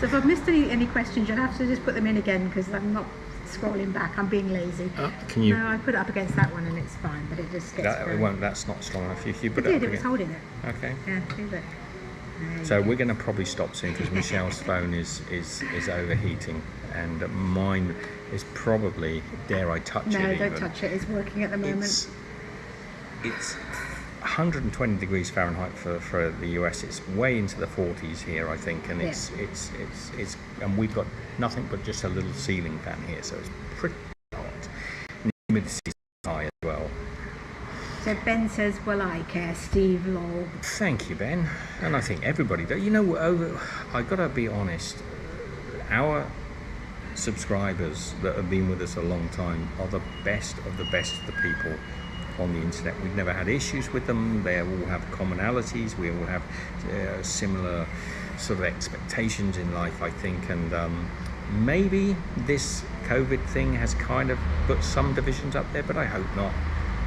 So if I've missed any questions, you'll have to just put them in again, because I'm not scrolling back. I'm being lazy. Can you? No, I put it up against that one and it's fine, but it just gets... It won't. That's not strong enough. If you put it was holding it. Okay. Yeah, do that. So we're going to probably stop soon because Michelle's phone is overheating, and mine is probably, dare I touch it? No, even. don't touch it. It's working at the moment. It's 120 degrees Fahrenheit for the US. It's way into the 40s here, I think, and it's and we've got nothing but just a little ceiling fan here, so it's pretty hot. And the humidity is high as well. So Ben says, well, I care, Steve, lol. Thank you, Ben. And I think everybody does. I got to be honest, our subscribers that have been with us a long time are the best of the people on the internet. We've never had issues with them. They all have commonalities. We all have similar sort of expectations in life, I think. And maybe this COVID thing has kind of put some divisions up there, but I hope not.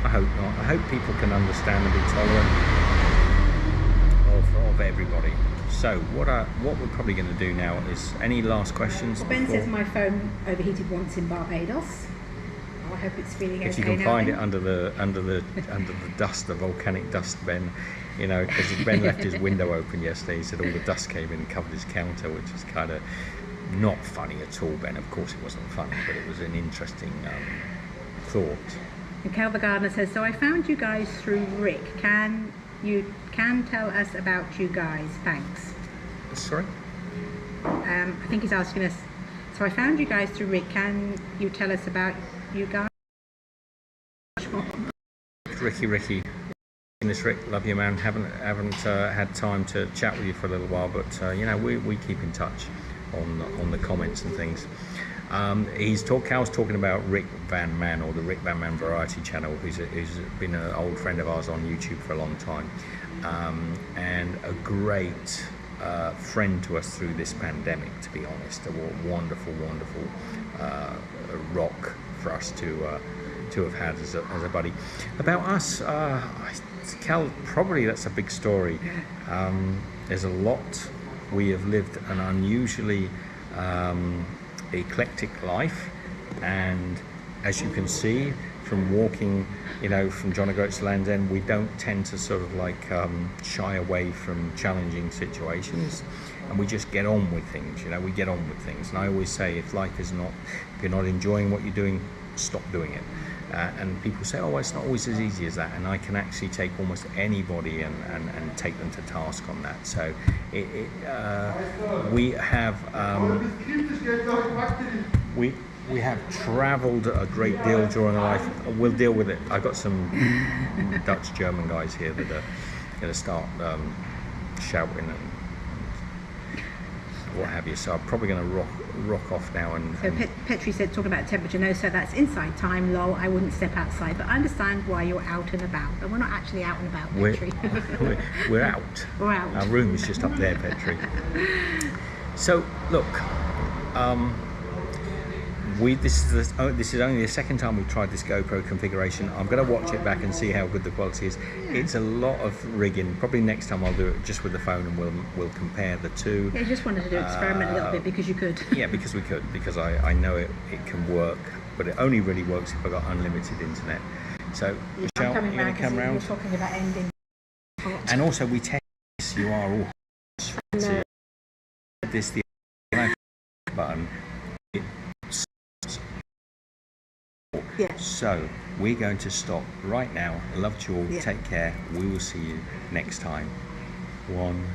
I hope people can understand and be tolerant of everybody. So what we're probably going to do now is, any last questions? Well, Ben says my phone overheated once in Barbados. I'll hope it's feeling okay. If you can now, find Ben. it under the dust, the volcanic dust, Ben, you know, because Ben left his window open yesterday. He said all the dust came in and covered his counter, which is kind of not funny at all, Ben. Of course it wasn't funny, but it was an interesting thought. And Cal the Gardener says, so I found you guys through Rick. Can tell us about you guys? Thanks. Sorry? I think he's asking us, so I found you guys through Rick. Can you tell us about you guys? Ricky. This Rick, love you, man. Haven't had time to chat with you for a little while, but you know, we keep in touch on the comments and things. Cal's talking about Rick Van Man, or the Rick Van Man Variety Channel, who's been an old friend of ours on YouTube for a long time, and a great friend to us through this pandemic, to be honest. A wonderful rock for us to have had as a buddy. About us, Cal, probably that's a big story. There's a lot. We have lived an unusually eclectic life, and as you can see from walking, you know, from John O'Groats to Land's End, we don't tend to sort of like shy away from challenging situations, and we just get on with things. You know, we get on with things. And I always say, if you're not enjoying what you're doing, stop doing it. And people say, oh, it's not always as easy as that, and I can actually take almost anybody and take them to task on that. So we have we have travelled a great deal during our life. We'll deal with it. I've got some Dutch German guys here that are going to start shouting and what have you. So I'm probably going to rock off now. So Petri said, talking about temperature, no, so that's inside time, lol, I wouldn't step outside, but I understand why you're out and about. But we're not actually out and about, Petri. We're out. We're out. Our room is just up there, Petri. So look, this is only the second time we've tried this GoPro configuration. I'm going to watch it back and see how good the quality is. It's a lot of rigging. Probably next time I'll do it just with the phone, and we'll compare the two. Yeah, I just wanted to do an experiment a little bit because you could. Yeah, because we could. Because I know it can work, but it only really works if I've got unlimited internet. So Michelle, you're going to come round. We're talking about ending. And also we test you are all to this the button. Yeah. So we're going to stop right now. Love you all. Yeah. Take care. We will see you next time. 1